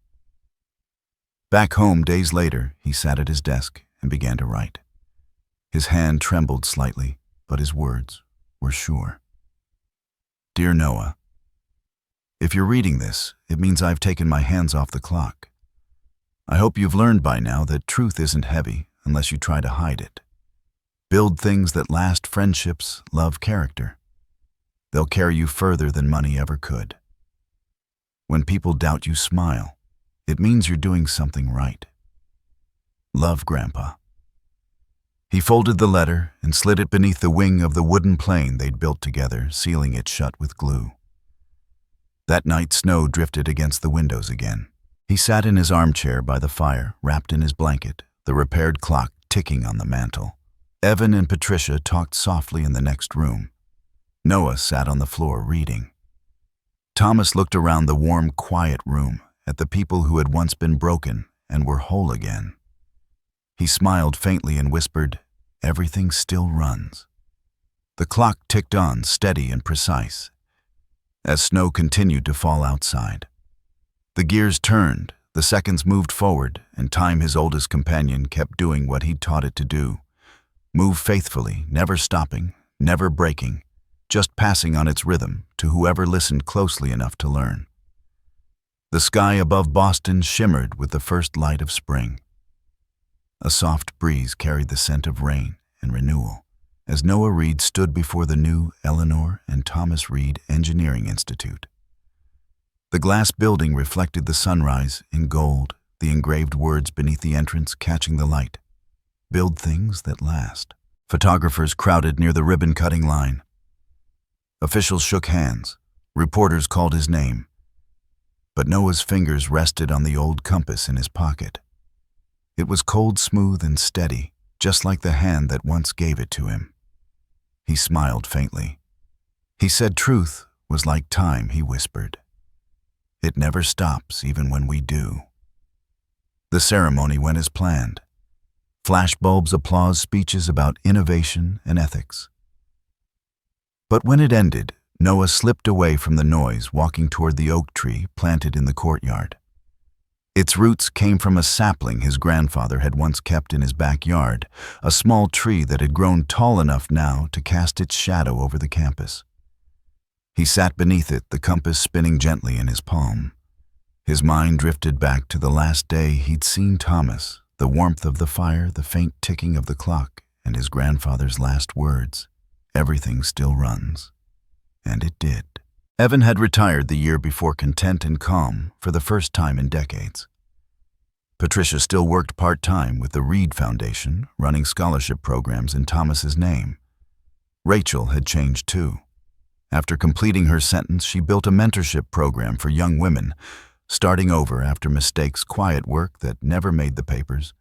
Back home, days later, he sat at his desk and began to write. His hand trembled slightly, but his words were sure. Dear Noah, if you're reading this, it means I've taken my hands off the clock. I hope you've learned by now that truth isn't heavy unless you try to hide it. Build things that last: friendships, love, character. They'll carry you further than money ever could. When people doubt you, smile. It means you're doing something right. Love, Grandpa. He folded the letter and slid it beneath the wing of the wooden plane they'd built together, sealing it shut with glue. That night, snow drifted against the windows again. He sat in his armchair by the fire, wrapped in his blanket, the repaired clock ticking on the mantel. Evan and Patricia talked softly in the next room. Noah sat on the floor reading. Thomas looked around the warm, quiet room at the people who had once been broken and were whole again. He smiled faintly and whispered, "Everything still runs." The clock ticked on, steady and precise, as snow continued to fall outside. The gears turned, the seconds moved forward, and time, his oldest companion, kept doing what he'd taught it to do. Move faithfully, never stopping, never breaking, just passing on its rhythm to whoever listened closely enough to learn. The sky above Boston shimmered with the first light of spring. A soft breeze carried the scent of rain and renewal as Noah Reed stood before the new Eleanor and Thomas Reed Engineering Institute. The glass building reflected the sunrise in gold, the engraved words beneath the entrance catching the light. Build things that last. Photographers crowded near the ribbon-cutting line. Officials shook hands. Reporters called his name. But Noah's fingers rested on the old compass in his pocket. It was cold, smooth, and steady, just like the hand that once gave it to him. He smiled faintly. He said truth was like time, he whispered. It never stops, even when we do. The ceremony went as planned. Flashbulbs, applause, speeches about innovation and ethics. But when it ended, Noah slipped away from the noise, walking toward the oak tree planted in the courtyard. Its roots came from a sapling his grandfather had once kept in his backyard, a small tree that had grown tall enough now to cast its shadow over the campus. He sat beneath it, the compass spinning gently in his palm. His mind drifted back to the last day he'd seen Thomas, the warmth of the fire, the faint ticking of the clock, and his grandfather's last words, "Everything still runs." And it did. Evan had retired the year before, content and calm for the first time in decades. Patricia still worked part-time with the Reed Foundation, running scholarship programs in Thomas's name. Rachel had changed too. After completing her sentence, she built a mentorship program for young women, starting over after mistakes, quiet work that never made the papers,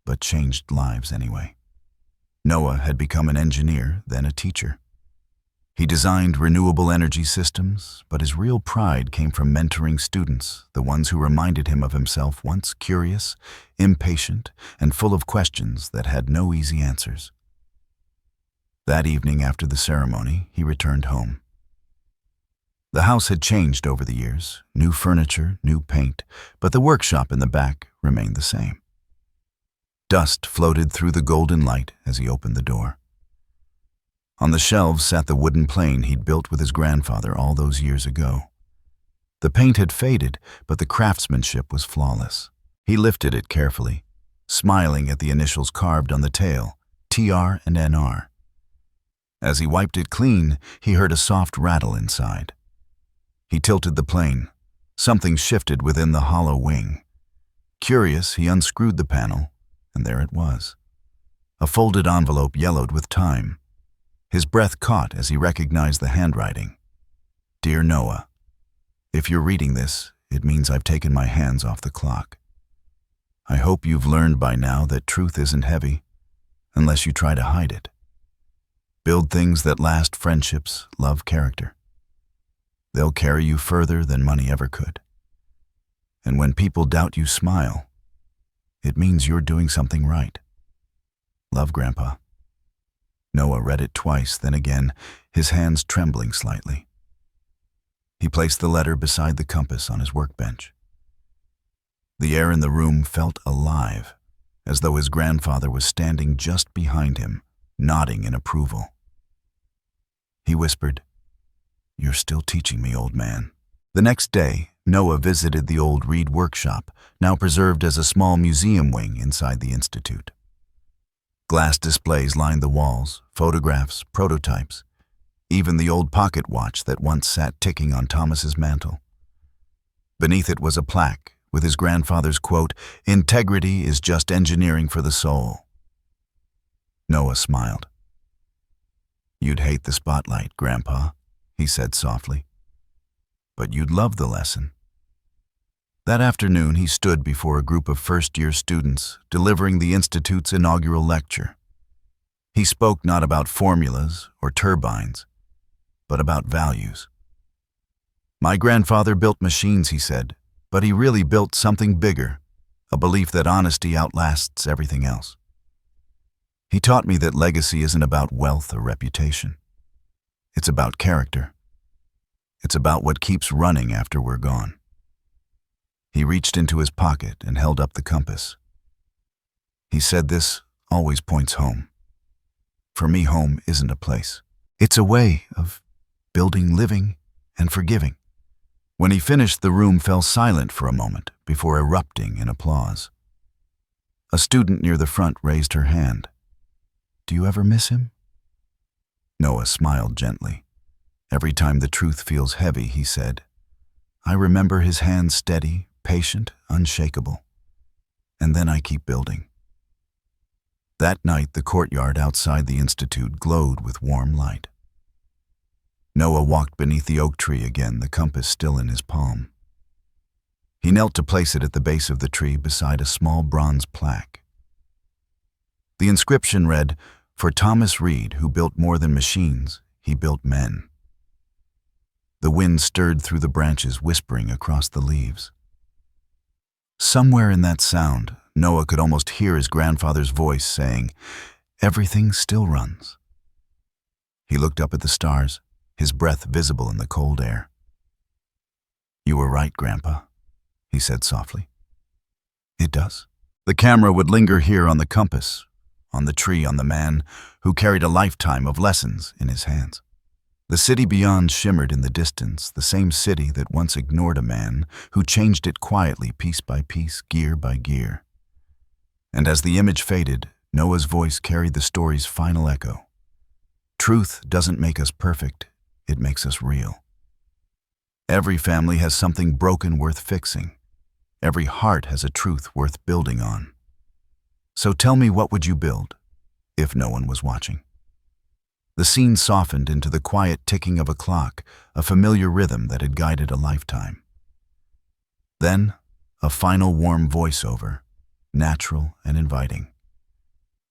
but changed lives anyway. Noah had become an engineer, then a teacher. He designed renewable energy systems, but his real pride came from mentoring students, the ones who reminded him of himself, once curious, impatient, and full of questions that had no easy answers. That evening after the ceremony, he returned home. The house had changed over the years, new furniture, new paint, but the workshop in the back remained the same. Dust floated through the golden light as he opened the door. On the shelves sat the wooden plane he'd built with his grandfather all those years ago. The paint had faded, but the craftsmanship was flawless. He lifted it carefully, smiling at the initials carved on the tail, TR and NR. As he wiped it clean, he heard a soft rattle inside. He tilted the plane. Something shifted within the hollow wing. Curious, he unscrewed the panel, and there it was. A folded envelope yellowed with time. His breath caught as he recognized the handwriting. Dear Noah, if you're reading this, it means I've taken my hands off the clock. I hope you've learned by now that truth isn't heavy, unless you try to hide it. Build things that last, friendships, love, character. They'll carry you further than money ever could. And when people doubt you, smile. It means you're doing something right. Love, Grandpa. Noah read it twice, then again, his hands trembling slightly. He placed the letter beside the compass on his workbench. The air in the room felt alive, as though his grandfather was standing just behind him, nodding in approval. He whispered, "You're still teaching me, old man." The next day, Noah visited the old Reed workshop, now preserved as a small museum wing inside the institute. Glass displays lined the walls, photographs, prototypes, even the old pocket watch that once sat ticking on Thomas's mantle. Beneath it was a plaque with his grandfather's quote, "Integrity is just engineering for the soul." Noah smiled. "You'd hate the spotlight, Grandpa," he said softly. "But you'd love the lesson." That afternoon, he stood before a group of first-year students, delivering the Institute's inaugural lecture. He spoke not about formulas or turbines, but about values. "My grandfather built machines," he said, "but he really built something bigger, a belief that honesty outlasts everything else. He taught me that legacy isn't about wealth or reputation. It's about character. It's about what keeps running after we're gone." He reached into his pocket and held up the compass. He said, "This always points home. For me, home isn't a place. It's a way of building, living, and forgiving. When he finished, the room fell silent for a moment before erupting in applause. A student near the front raised her hand. "Do you ever miss him?" Noah smiled gently. "Every time the truth feels heavy," he said, "I remember his hands steady, patient, unshakable. And then I keep building." That night, the courtyard outside the institute glowed with warm light. Noah walked beneath the oak tree again, the compass still in his palm. He knelt to place it at the base of the tree beside a small bronze plaque. The inscription read, "For Thomas Reed, who built more than machines, he built men." The wind stirred through the branches, whispering across the leaves. Somewhere in that sound, Noah could almost hear his grandfather's voice saying, "Everything still runs." He looked up at the stars, his breath visible in the cold air. "You were right, Grandpa," he said softly. "It does." The camera would linger here on the compass, on the tree, on the man who carried a lifetime of lessons in his hands. The city beyond shimmered in the distance, the same city that once ignored a man who changed it quietly, piece by piece, gear by gear. And as the image faded, Noah's voice carried the story's final echo. Truth doesn't make us perfect, it makes us real. Every family has something broken worth fixing. Every heart has a truth worth building on. So tell me, what would you build if no one was watching? The scene softened into the quiet ticking of a clock, a familiar rhythm that had guided a lifetime. Then, a final warm voiceover, natural and inviting.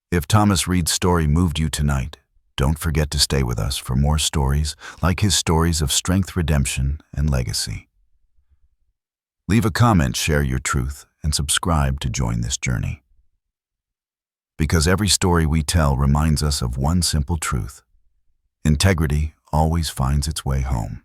If Thomas Reed's story moved you tonight, don't forget to stay with us for more stories like his stories of strength, redemption, and legacy. Leave a comment, share your truth, and subscribe to join this journey. Because every story we tell reminds us of one simple truth: integrity always finds its way home.